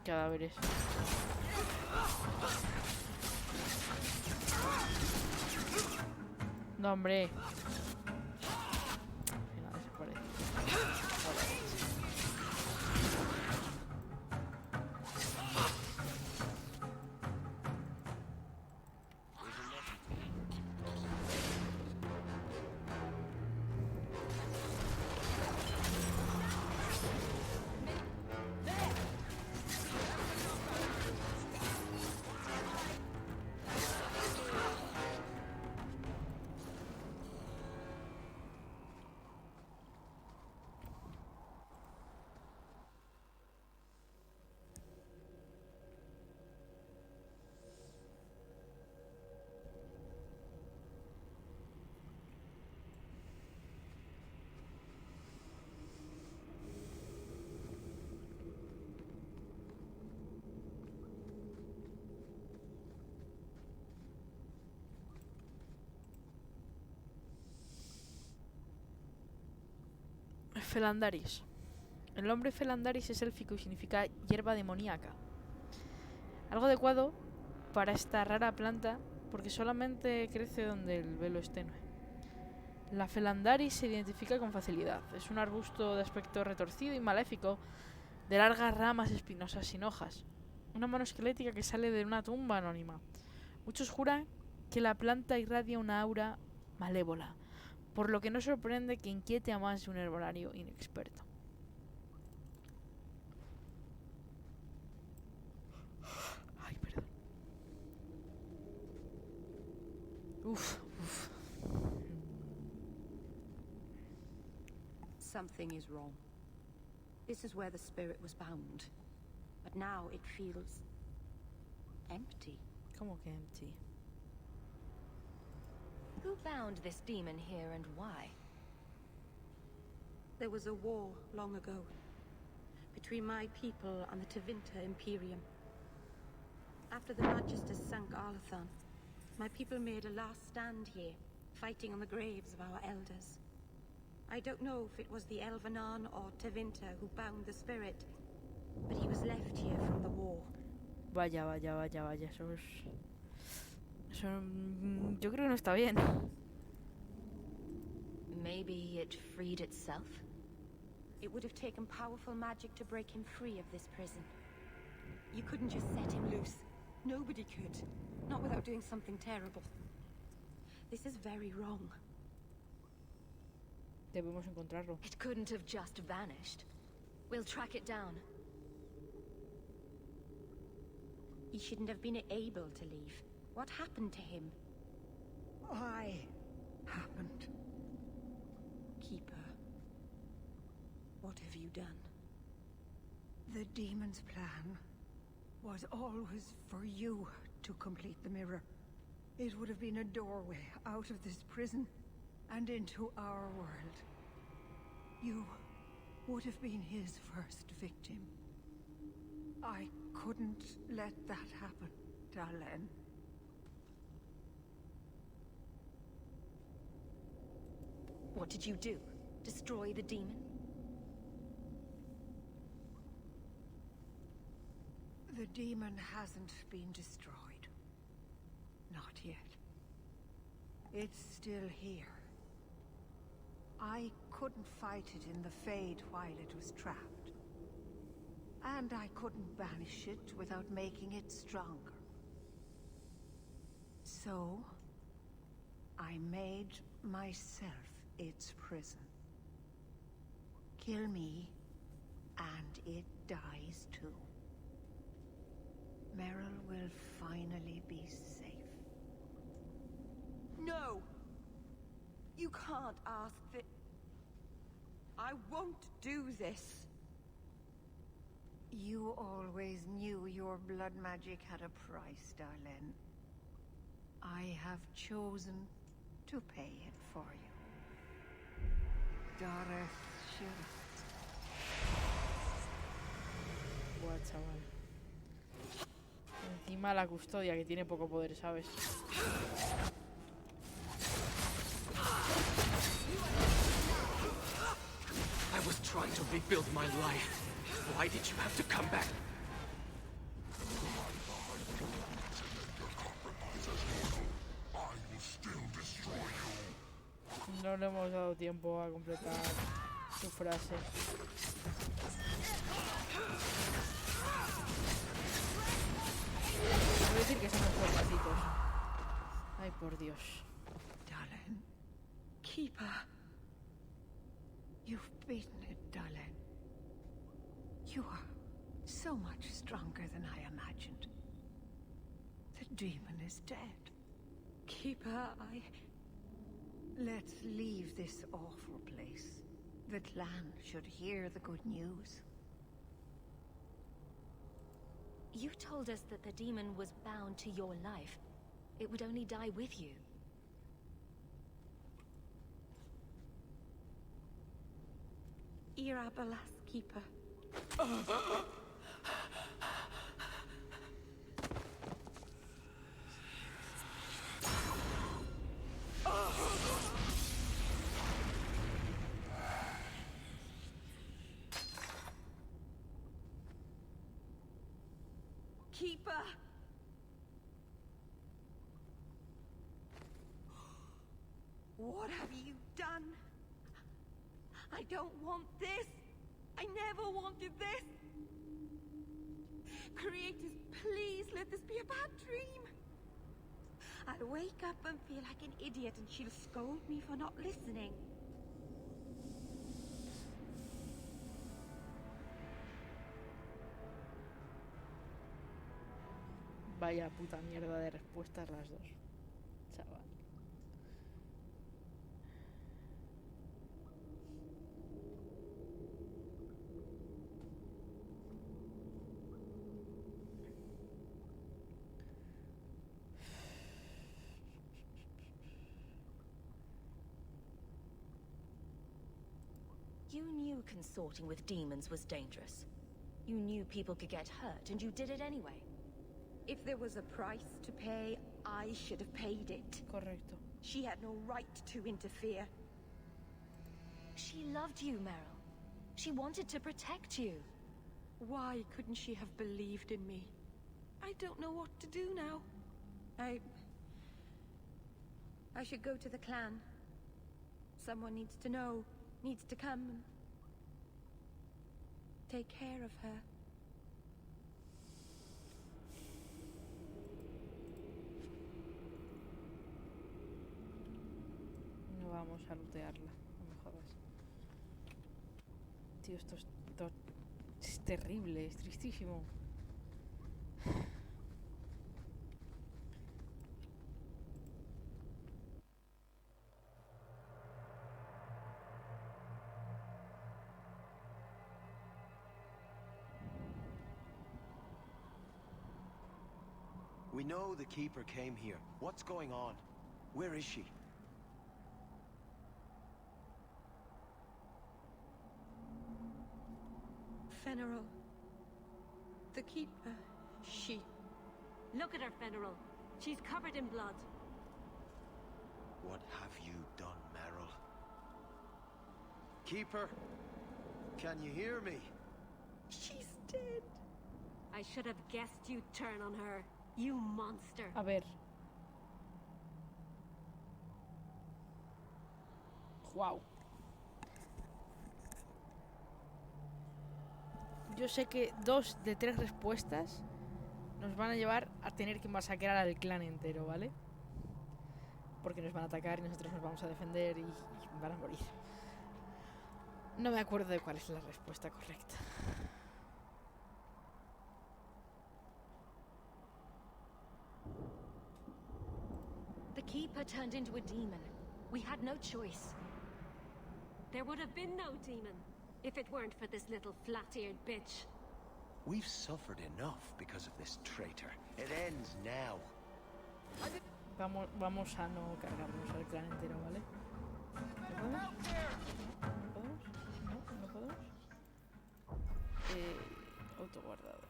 Cadáveres. No, hombre. Venga, desaparece. Felandaris. El nombre Felandaris es élfico y significa hierba demoníaca. Algo adecuado para esta rara planta porque solamente crece donde el velo es tenue. La Felandaris se identifica con facilidad. Es un arbusto de aspecto retorcido y maléfico, de largas ramas espinosas sin hojas. Una mano esquelética que sale de una tumba anónima. Muchos juran que la planta irradia una aura malévola, por lo que no sorprende que inquiete a más de un herbolario inexperto. Ay, perdón. Uf. Something is wrong. This is where the spirit was bound. But now it feels empty. ¿Cómo que empty? Who bound this demon here and why? There was a war long ago between my people and the Tevinter Imperium. After the Magisters sank Arlathan, my people made a last stand here, fighting on the graves of our elders. I don't know if it was the Elvenan or Tevinter who bound the spirit, but he was left here from the war. Vaya. Eso yo creo que no está bien. Maybe it freed itself? It would have taken powerful magic to break him free of this prison. You couldn't just set him loose. Nobody could. Not without doing something terrible. This is very wrong. Debemos encontrarlo. It couldn't have just vanished. We'll track it down. He shouldn't have been able to leave. What happened to him? I happened. Keeper, what have you done? The demon's plan was always for you to complete the mirror. It would have been a doorway out of this prison and into our world. You would have been his first victim. I couldn't let that happen, Dalen. What did you do? Destroy the demon? The demon hasn't been destroyed. Not yet. It's still here. I couldn't fight it in the Fade while it was trapped. And I couldn't banish it without making it stronger. So, I made myself its prison. Kill me, and it dies too. Meryl will finally be safe. No! You can't ask that. I won't do this. You always knew your blood magic had a price, Darlene. I have chosen to pay it for you. Doris should. Buah, chaval. Encima la custodia, que tiene poco poder, ¿sabes? I was trying to rebuild my life. Why did you have to come back? No le hemos dado tiempo a completar su frase. Voy a decir que somos formatitos. Ay, por Dios. Darlene. Keeper. You've beaten it, Darlene. You are so much stronger than I imagined. The demon is dead. Keeper, Let's leave this awful place. The clan should hear the good news. You told us that the demon was bound to your life. It would only die with you. Irabalas, Keeper. Keeper! What have you done? I don't want this. I never wanted this. Creators, please let this be a bad dream. I'll wake up and feel like an idiot and she'll scold me for not listening. Vaya puta mierda de respuestas las dos, chaval. You knew consorting with demons was dangerous. You knew people could get hurt, and you did it anyway. If there was a price to pay, I should have paid it. Correcto. She had no right to interfere. She loved you, Meryl. She wanted to protect you. Why couldn't she have believed in me? I don't know what to do now. I should go to the clan. Someone needs to know, needs to come and take care of her. No vamos a lootearla, no me jodas. Tío, esto es terrible, es tristísimo. We know the Keeper came here. What's going on? Where is she? Fenrir. The Keeper, she... Look at her, Fenrir. She's covered in blood. What have you done, Meryl? Keeper, can you hear me? She's dead. I should have guessed you'd turn on her, you monster. A ver. Wow. Yo sé que 2 de 3 respuestas nos van a llevar a tener que masacrar al clan entero, ¿vale? Porque nos van a atacar y nosotros nos vamos a defender y van a morir. No me acuerdo de cuál es la respuesta correcta. The Keeper turned into a demon. We had no choice. There would have been no demon if it weren't for this little flat-eared bitch. We've suffered enough because of this traitor. It ends now. Vamos a no cargarnos al clan entero, ¿vale? ¿No podemos? ¿No podemos? Autoguardado.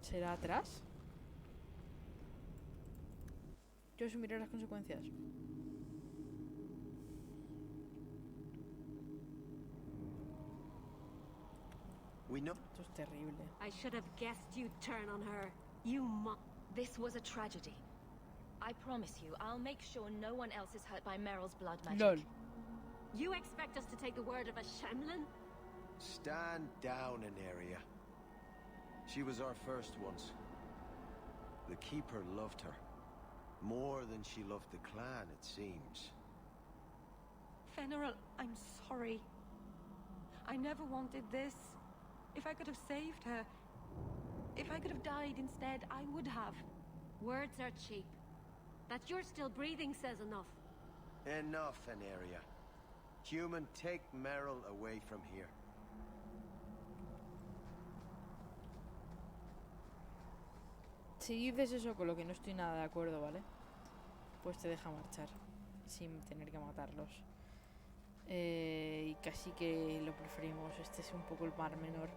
¿Será atrás? Yo asumiré las consecuencias. Esto es terrible. I should have guessed you'd turn on her, you This was a tragedy. I promise you, I'll make sure no one else is hurt by Meryl's blood magic. LOL. You expect us to take the word of a Shemlin? Stand down, Aneria. She was our first once. The Keeper loved her. More than she loved the clan, it seems. Fenrir, I'm sorry. I never wanted this. If I could have saved her, if I could have died instead, I would have. Words are cheap. That you're still breathing says enough. Enough, Aneria. Human, take Meryl away from here. Si dices eso con lo que no estoy nada de acuerdo, ¿vale? Pues te deja marchar. sin tener que matarlos. Y casi que lo preferimos. Este es un poco el mar menor.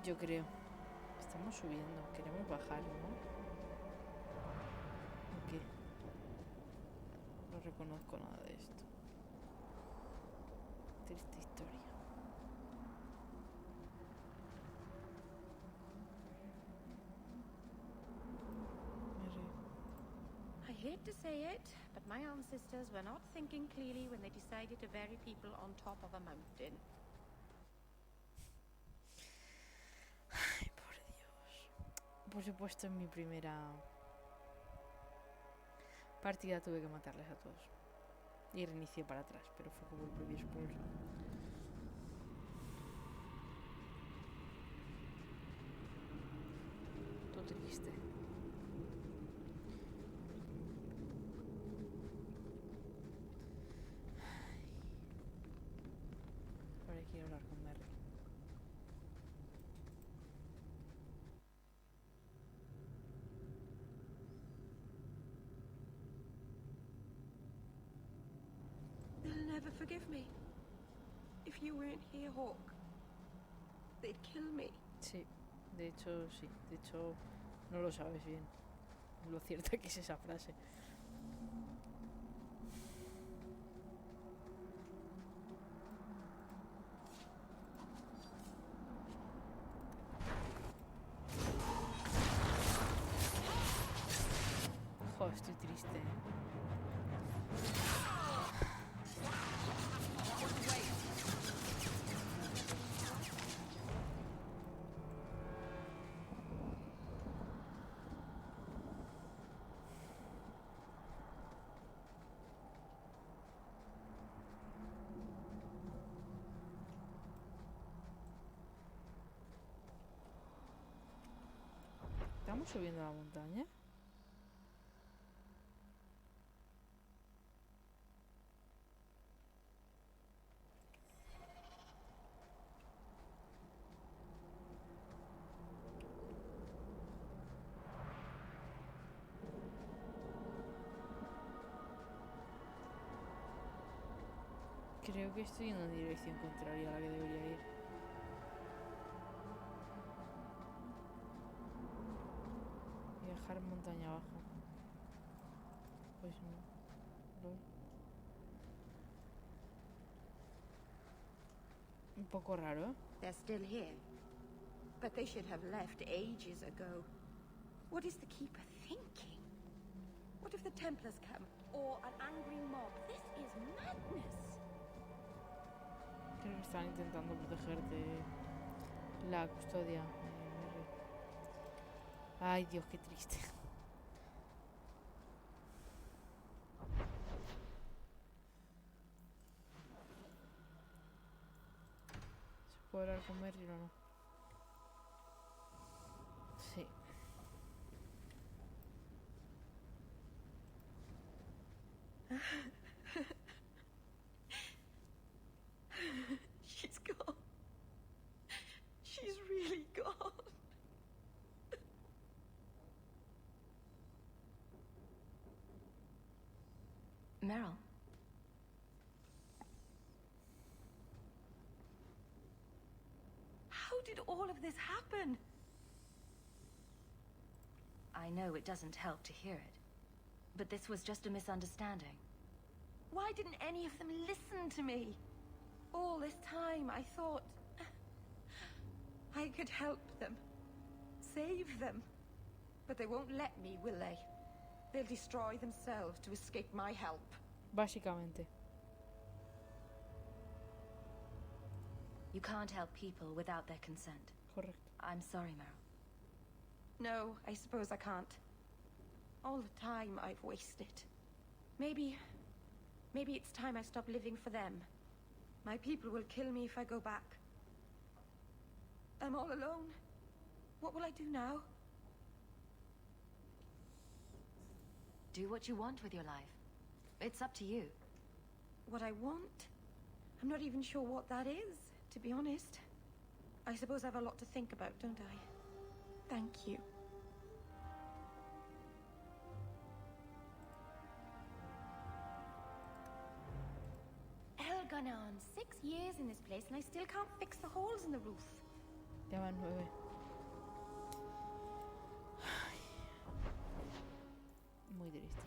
Yo creo. Estamos subiendo. Queremos bajar, ¿no? ¿O qué? No reconozco nada de esto. Triste historia. I hate to say it, but my ancestors were not thinking clearly when they decided to bury people on top of a mountain. Ay, por Dios. Por supuesto, en mi primera partida tuve que matarles a todos. Y reinicié para atrás, pero fue como el primer expulso. Todo triste. Ahora quiero hablar con Merry. They'll never forgive me. If you weren't here, Hawk, they'd kill me. Sí, de hecho, sí. De hecho, no lo sabes bien. Lo cierta que es esa frase. Joder, estoy triste, ¿eh? ¿Estamos subiendo la montaña? Creo que estoy yendo en dirección contraria a la que debería ir. Viajar montaña abajo. Pues no. Un poco raro, ¿eh? They're still here. But they should have left ages ago. What is the Keeper thinking? What if the Templars come? Or an angry mob? This is madness! Creo que están intentando protegerte la custodia. Ay, Dios, qué triste. ¿Se puede hablar con Merry o no? Sí. She's gone. She's really gone. Meryl. How did all of this happen? I know it doesn't help to hear it, but this was just a misunderstanding. Why didn't any of them listen to me? All this time I thought I could help them, save them. But they won't let me, will they? They'll destroy themselves to escape my help. Básicamente. You can't help people without their consent. Correcto. I'm sorry, Meryl. No, I suppose I can't. All the time I've wasted. Maybe it's time I stop living for them. My people will kill me if I go back. I'm all alone. What will I do now? Do what you want with your life. It's up to you. What I want? I'm not even sure what that is, to be honest. I suppose I have a lot to think about, don't I? Thank you. gone on 6 years in this place and I still can't fix the holes in the roof. Ya van 9. Muy triste.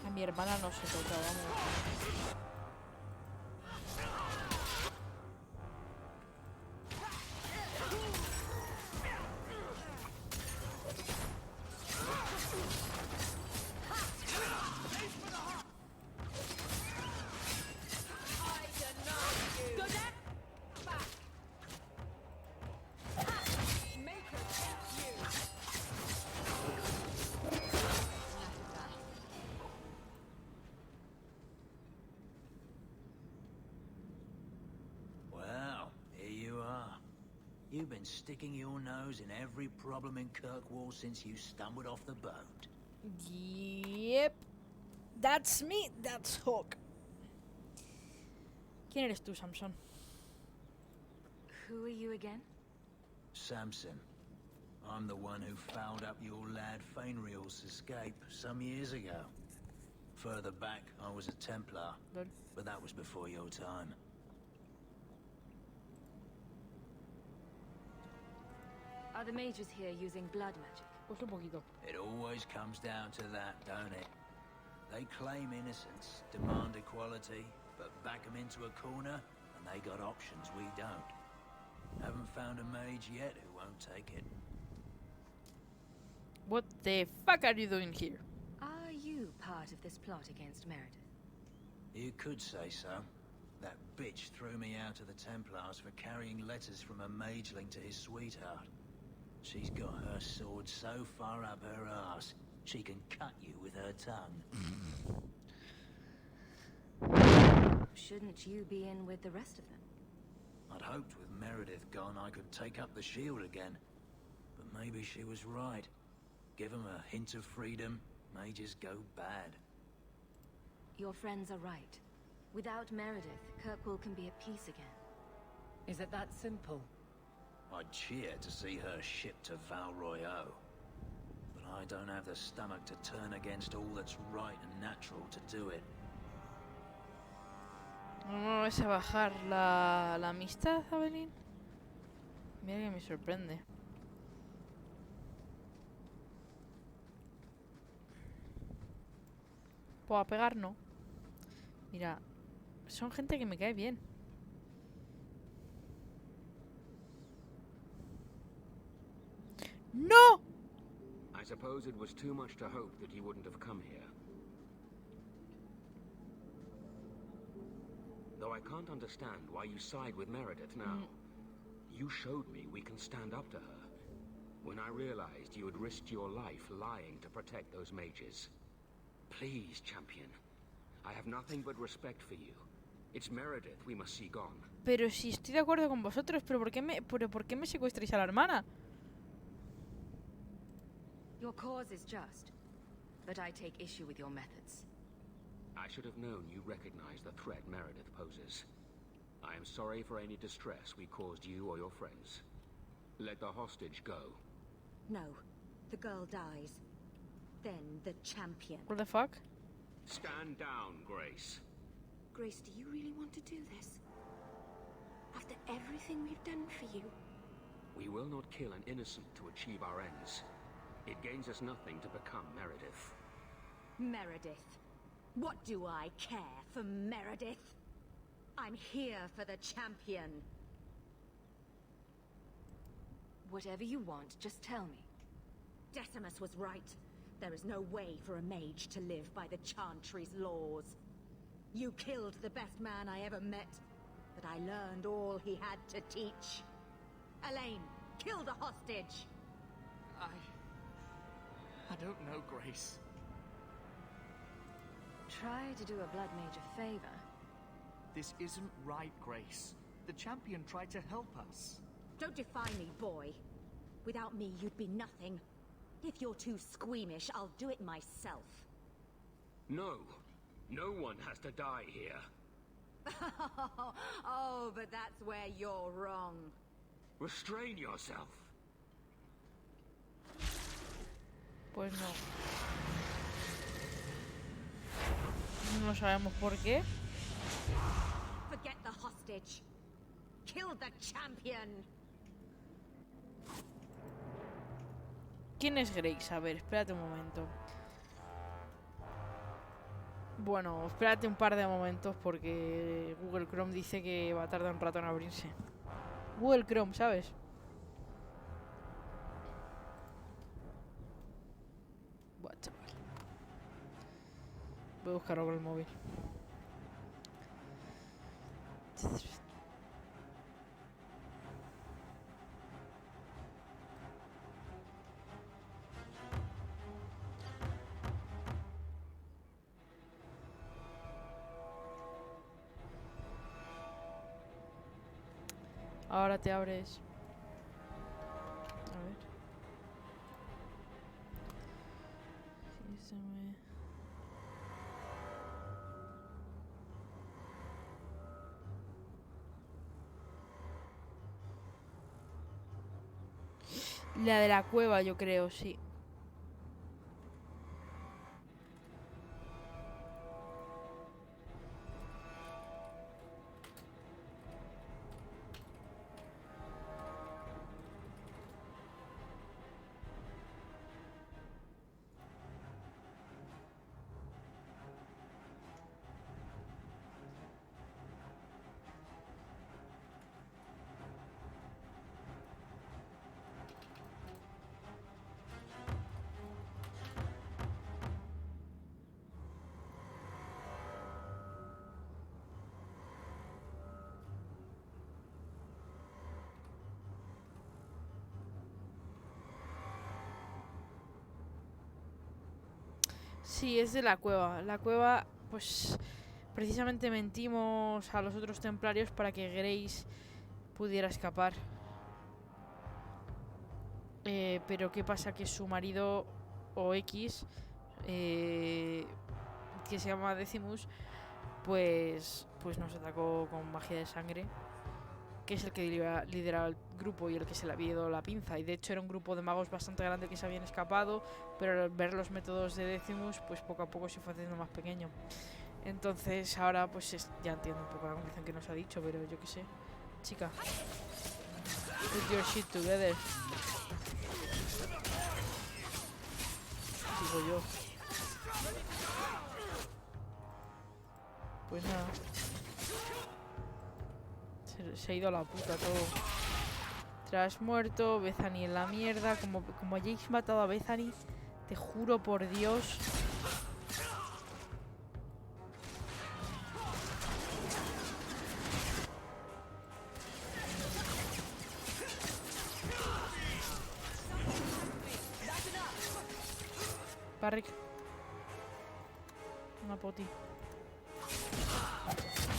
A mi hermana no se toca, vamos. You've been sticking your nose in every problem in Kirkwall since you stumbled off the boat. Yep. That's me. That's Hawk. ¿Quién eres tú, Samson? Who are you again? Samson. I'm the one who fouled up your lad Fainriel's escape some years ago. Further back, I was a Templar, but that was before your time. Are the mages here using blood magic? Pues un poquito. It always comes down to that, don't it? They claim innocence, demand equality, but back them into a corner, and they got options we don't. Haven't found a mage yet who won't take it. What the fuck are you doing here? Are you part of this plot against Meredith? You could say so. That bitch threw me out of the Templars for carrying letters from a mageling to his sweetheart. She's got her sword so far up her arse, she can cut you with her tongue. Shouldn't you be in with the rest of them? I'd hoped with Meredith gone I could take up the shield again. But maybe she was right. Give them a hint of freedom, mages go bad. Your friends are right. Without Meredith, Kirkwall can be at peace again. Is it that simple? I'd cheer to see her shipped to Val Royeaux. But I don't have the stomach to turn against all that's right and natural to do it. ¿No vas a bajar la amistad, Evelyn? Mira que me sorprende. ¿Puedo pegar? No. Mira, son gente que me cae bien. No! I suppose it was too much to hope that you wouldn't have come here. Though I can't understand why you side with Meredith now. You showed me we can stand up to her. When I realized you had risked your life lying to protect those mages. Please, champion. I have nothing but respect for you. It's Meredith we must see gone. Pero si estoy de acuerdo con vosotros, ¿pero por qué me secuestráis a la hermana? Your cause is just, but I take issue with your methods. I should have known you recognized the threat Meredith poses. I am sorry for any distress we caused you or your friends. Let the hostage go. No, the girl dies. Then the champion. What the fuck? Stand down, Grace. Grace, do you really want to do this? After everything we've done for you? We will not kill an innocent to achieve our ends. It gains us nothing to become Meredith. Meredith. What do I care for Meredith? I'm here for the champion. Whatever you want, just tell me. Decimus was right. There is no way for a mage to live by the Chantry's laws. You killed the best man I ever met, but I learned all he had to teach. Elaine, kill the hostage! I don't know, Grace. Try to do a blood mage a favor. This isn't right, Grace. The champion tried to help us. Don't defy me, boy. Without me, you'd be nothing. If you're too squeamish, I'll do it myself. No. No one has to die here. Oh, but that's where you're wrong. Restrain yourself. Pues no. No sabemos por qué. Forget the hostage. Kill the champion. ¿Quién es Grace? A ver, espérate un momento. Bueno, espérate un par de momentos porque Google Chrome dice que va a tardar un rato en abrirse. Google Chrome, ¿sabes? Buah, chaval. Voy a buscarlo con el móvil. Ahora te abres. A ver. Sí, se me... La de la cueva, yo creo, sí. Sí, es de la cueva. La cueva, pues, precisamente mentimos a los otros templarios para que Grace pudiera escapar. Pero ¿qué pasa? Que su marido, o X, que se llama Decimus, pues nos atacó con magia de sangre, que es el que lideraba el grupo y el que se le había ido la pinza. Y de hecho era un grupo de magos bastante grande que se habían escapado, pero al ver los métodos de Decimus, pues poco a poco se fue haciendo más pequeño. Entonces ahora pues ya entiendo un poco la conclusión que nos ha dicho, pero yo qué sé. Chica, put your shit together. Digo yo. Pues nada. Se ha ido a la puta todo. Tras muerto, Bethany en la mierda. Como hayáis matado a Bethany, te juro por Dios. Barrick. Una poti.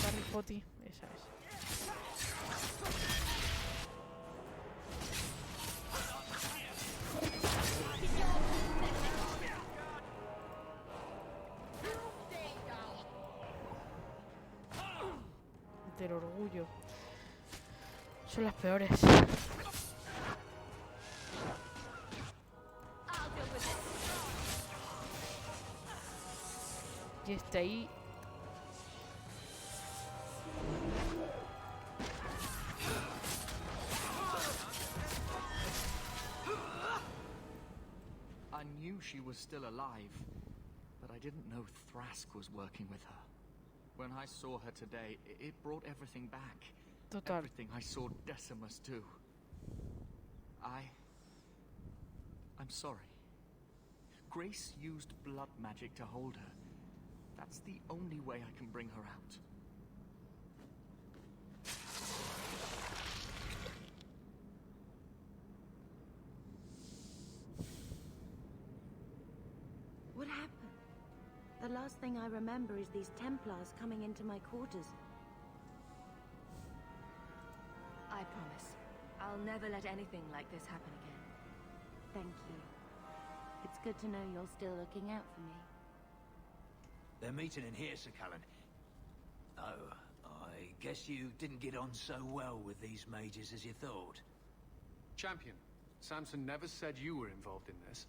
Barrick poti. Esa es. Del orgullo. Son las peores. Y está ahí. I knew she was still alive, but but I didn't know Thrask was working with her. When I saw her today, it brought everything back. Total. Everything I saw Decimus do. I'm sorry. Grace used blood magic to hold her. That's the only way I can bring her out. What happened? The last thing I remember is these Templars coming into my quarters. I promise. I'll never let anything like this happen again. Thank you. It's good to know you're still looking out for me. They're meeting in here, Sir Callan. Oh, I guess you didn't get on so well with these mages as you thought. Champion, Samson never said you were involved in this.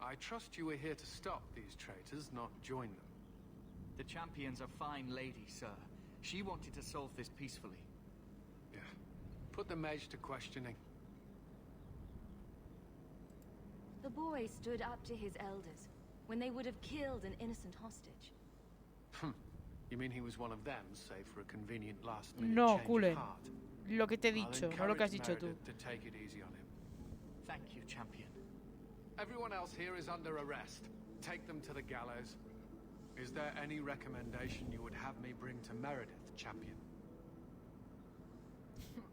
I trust you were here to stop these traitors, not join them. The Champion's a fine lady, sir. She wanted to solve this peacefully. Yeah. Put the mage to questioning. The boy stood up to his elders when they would have killed an innocent hostage. You mean he was one of them, save for a convenient last-minute No, change Cullen. of heart? Lo que te he I'll dicho, no lo que has encourage dicho tú. Meredith to take it easy on him. Thank you, Champion. Everyone else here is under arrest. Take them to the gallows. Is there any recommendation you would have me bring to Meredith, Champion?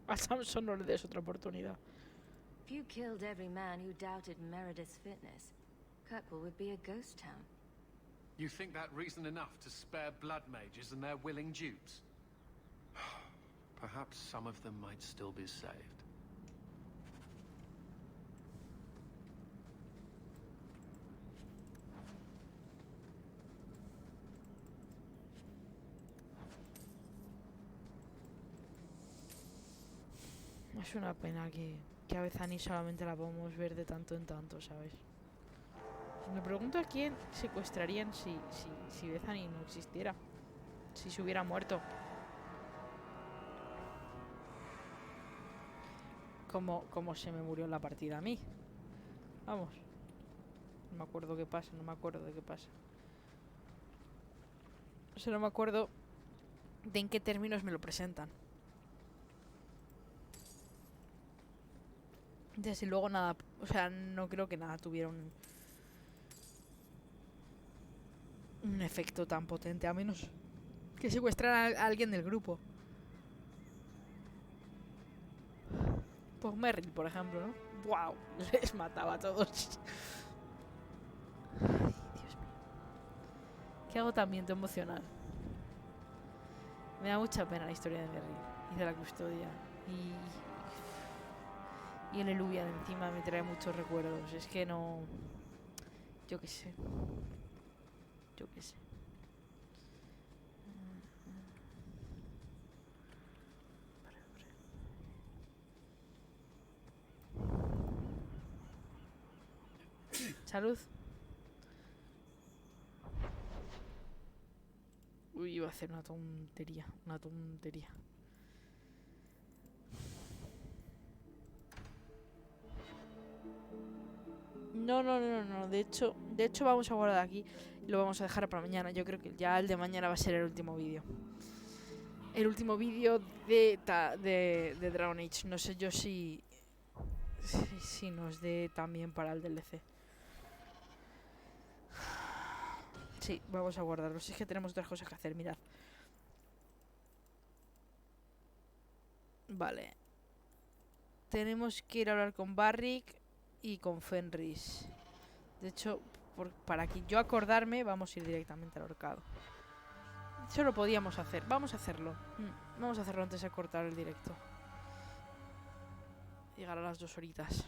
A Samson no le des otra oportunidad. If you killed every man who doubted Meredith's fitness, Kirkwall would be a ghost town. You think that reason enough to spare blood mages and their willing dupes? Perhaps some of them might still be saved. Es una pena que a Bethany solamente la podemos ver de tanto en tanto, ¿sabes? Me pregunto a quién secuestrarían si Bethany no existiera. Si se hubiera muerto. Como se me murió en la partida a mí. Vamos. No me acuerdo qué pasa, no me acuerdo de qué pasa. O sea, no me acuerdo de en qué términos me lo presentan. Desde luego nada, o sea, no creo que nada tuviera un efecto tan potente, a menos que secuestraran a alguien del grupo. Pues Merrill, por ejemplo, ¿no? ¡Wow! Les mataba a todos. Ay, Dios mío. Qué agotamiento emocional. Me da mucha pena la historia de Merrill y de la custodia. Y el Eluvian encima me trae muchos recuerdos. Es que no... Yo qué sé. Yo qué sé. Salud. Uy, iba a hacer una tontería. Una tontería. No. De hecho vamos a guardar aquí y lo vamos a dejar para mañana. Yo creo que ya el de mañana va a ser el último vídeo. El último vídeo de Dragon Age. No sé yo si nos dé también para el DLC. Sí, vamos a guardarlo. Si es que tenemos otras cosas que hacer, mirad. Vale. Tenemos que ir a hablar con Barrick y con Fenris. De hecho, para que yo acordarme, vamos a ir directamente al horcado. Eso lo podíamos hacer. Vamos a hacerlo. Vamos a hacerlo antes de cortar el directo. Llegar a las 2 horitas.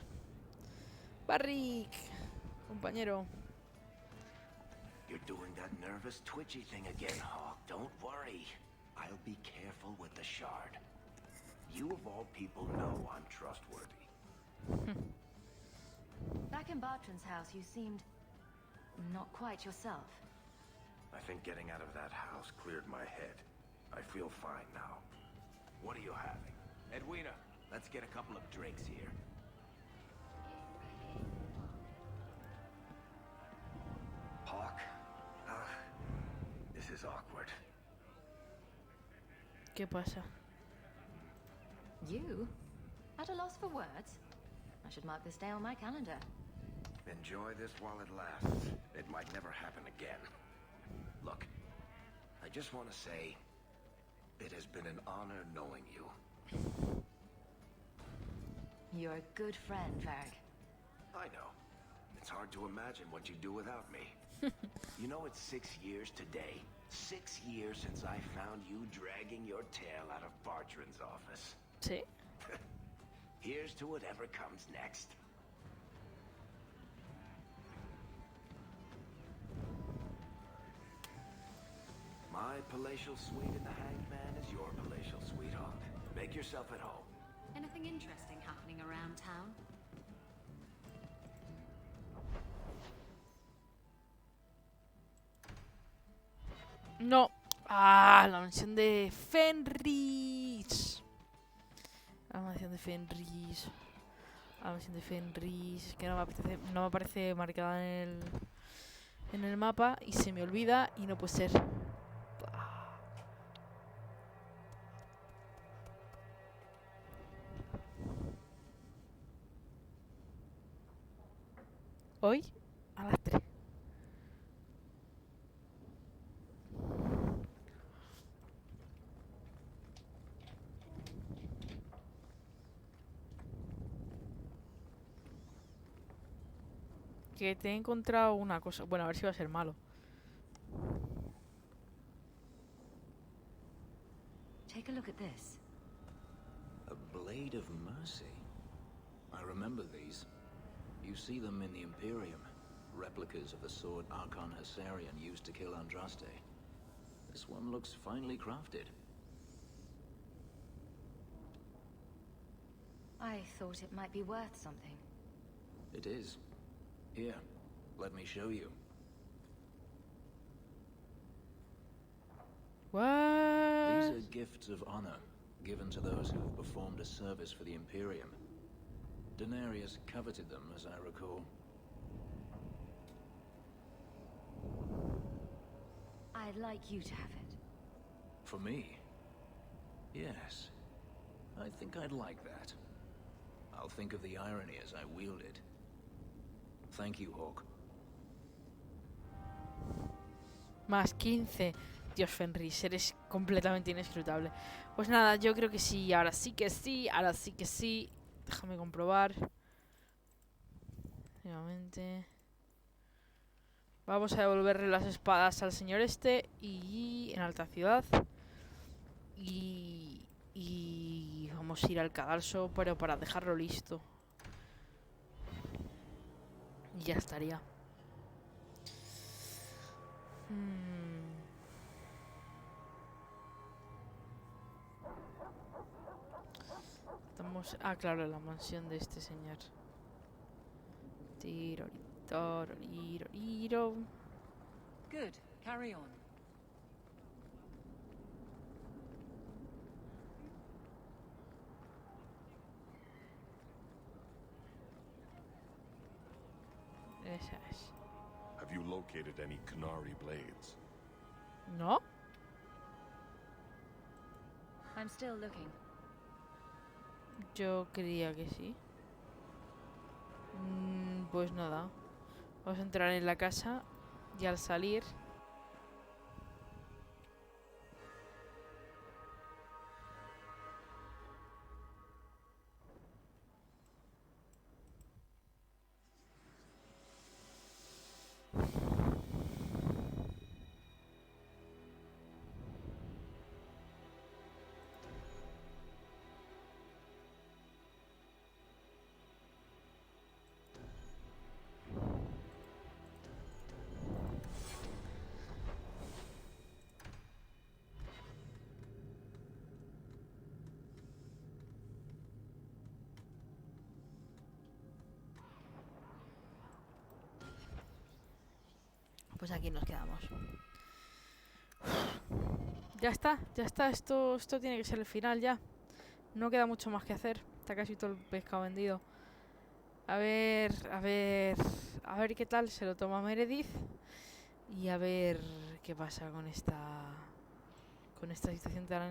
Barrick, compañero. You're doing that nervous, twitchy thing again, Hawk. Don't worry. I'll be careful with the shard. You of all people know I'm trustworthy. Back in Bartran's house, you seemed not quite yourself. I think getting out of that house cleared my head. I feel fine now. What are you having? Edwina, let's get a couple of drinks here. Hawk, is awkward. ¿Qué pasa? You? At a loss for words? I should mark this day on my calendar. Enjoy this while it lasts. It might never happen again. Look, I just want to say, it has been an honor knowing you. You're a good friend, Varg. I know. It's hard to imagine what you'd do without me. You know, it's 6 years today. 6 years since I found you dragging your tail out of Bartran's office. Sí. Here's to whatever comes next. My palatial suite in the Hanged Man is your palatial sweetheart. Make yourself at home. Anything interesting happening around town? No. Ah, la mansión de Fenris. La mansión de Fenris. La mansión de Fenris. Es que no me aparece marcada en el mapa y se me olvida y no puede ser. Hoy a las 3. Que te he encontrado una cosa. Bueno, a ver si va a ser malo. Take a look at this. A blade of mercy. I remember these. You see them in the Imperium. Replicas of the sword Archon Hessarian used to kill Andraste. This one looks finely crafted. I thought it might be worth something. It is. Here, let me show you. What? These are gifts of honor, given to those who have performed a service for the Imperium. Daenerys coveted them, as I recall. I'd like you to have it. For me? Yes. I think I'd like that. I'll think of the irony as I wield it. Thank you, Hawk. Más 15. Dios, Fenris, eres completamente inescrutable. Pues nada, yo creo que sí. Ahora sí que sí. Ahora sí que sí. Déjame comprobar. Nuevamente. Vamos a devolverle las espadas al señor este. Y en Alta Ciudad. Y vamos a ir al cadalso, pero para dejarlo listo. Y ya estaría. Estamos... Ah, claro, la mansión de este señor. Tirorito. Good. Carry on. Esa es. Have you located any Canary blades? ¿No? I'm still looking. Yo creía que sí. Pues nada. Vamos a entrar en la casa y al salir... Pues aquí nos quedamos. Ya está. Esto tiene que ser el final ya. No queda mucho más que hacer. Está casi todo el pescado vendido. A ver qué tal se lo toma Meredith. Y a ver qué pasa con esta situación tan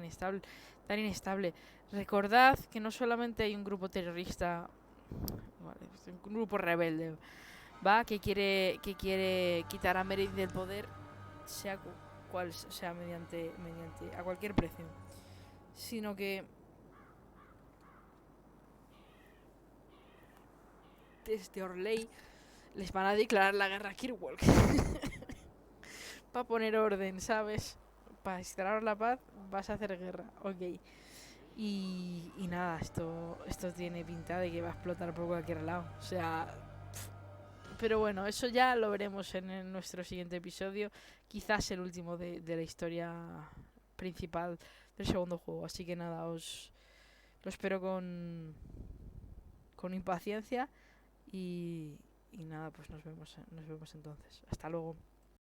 inestable. Recordad que no solamente hay un grupo terrorista, vale, un grupo rebelde, va, que quiere quitar a Meredith del poder, sea cual sea, mediante a cualquier precio, sino que desde Orley les van a declarar la guerra a Kirkwalk. Para poner orden, ¿sabes? Para instalar la paz vas a hacer guerra, ok. Y nada, esto tiene pinta de que va a explotar por cualquier lado. O sea, pero bueno, eso ya lo veremos en nuestro siguiente episodio. Quizás el último de la historia principal del segundo juego. Así que nada, os lo espero con impaciencia. Y nada, pues nos vemos entonces. Hasta luego.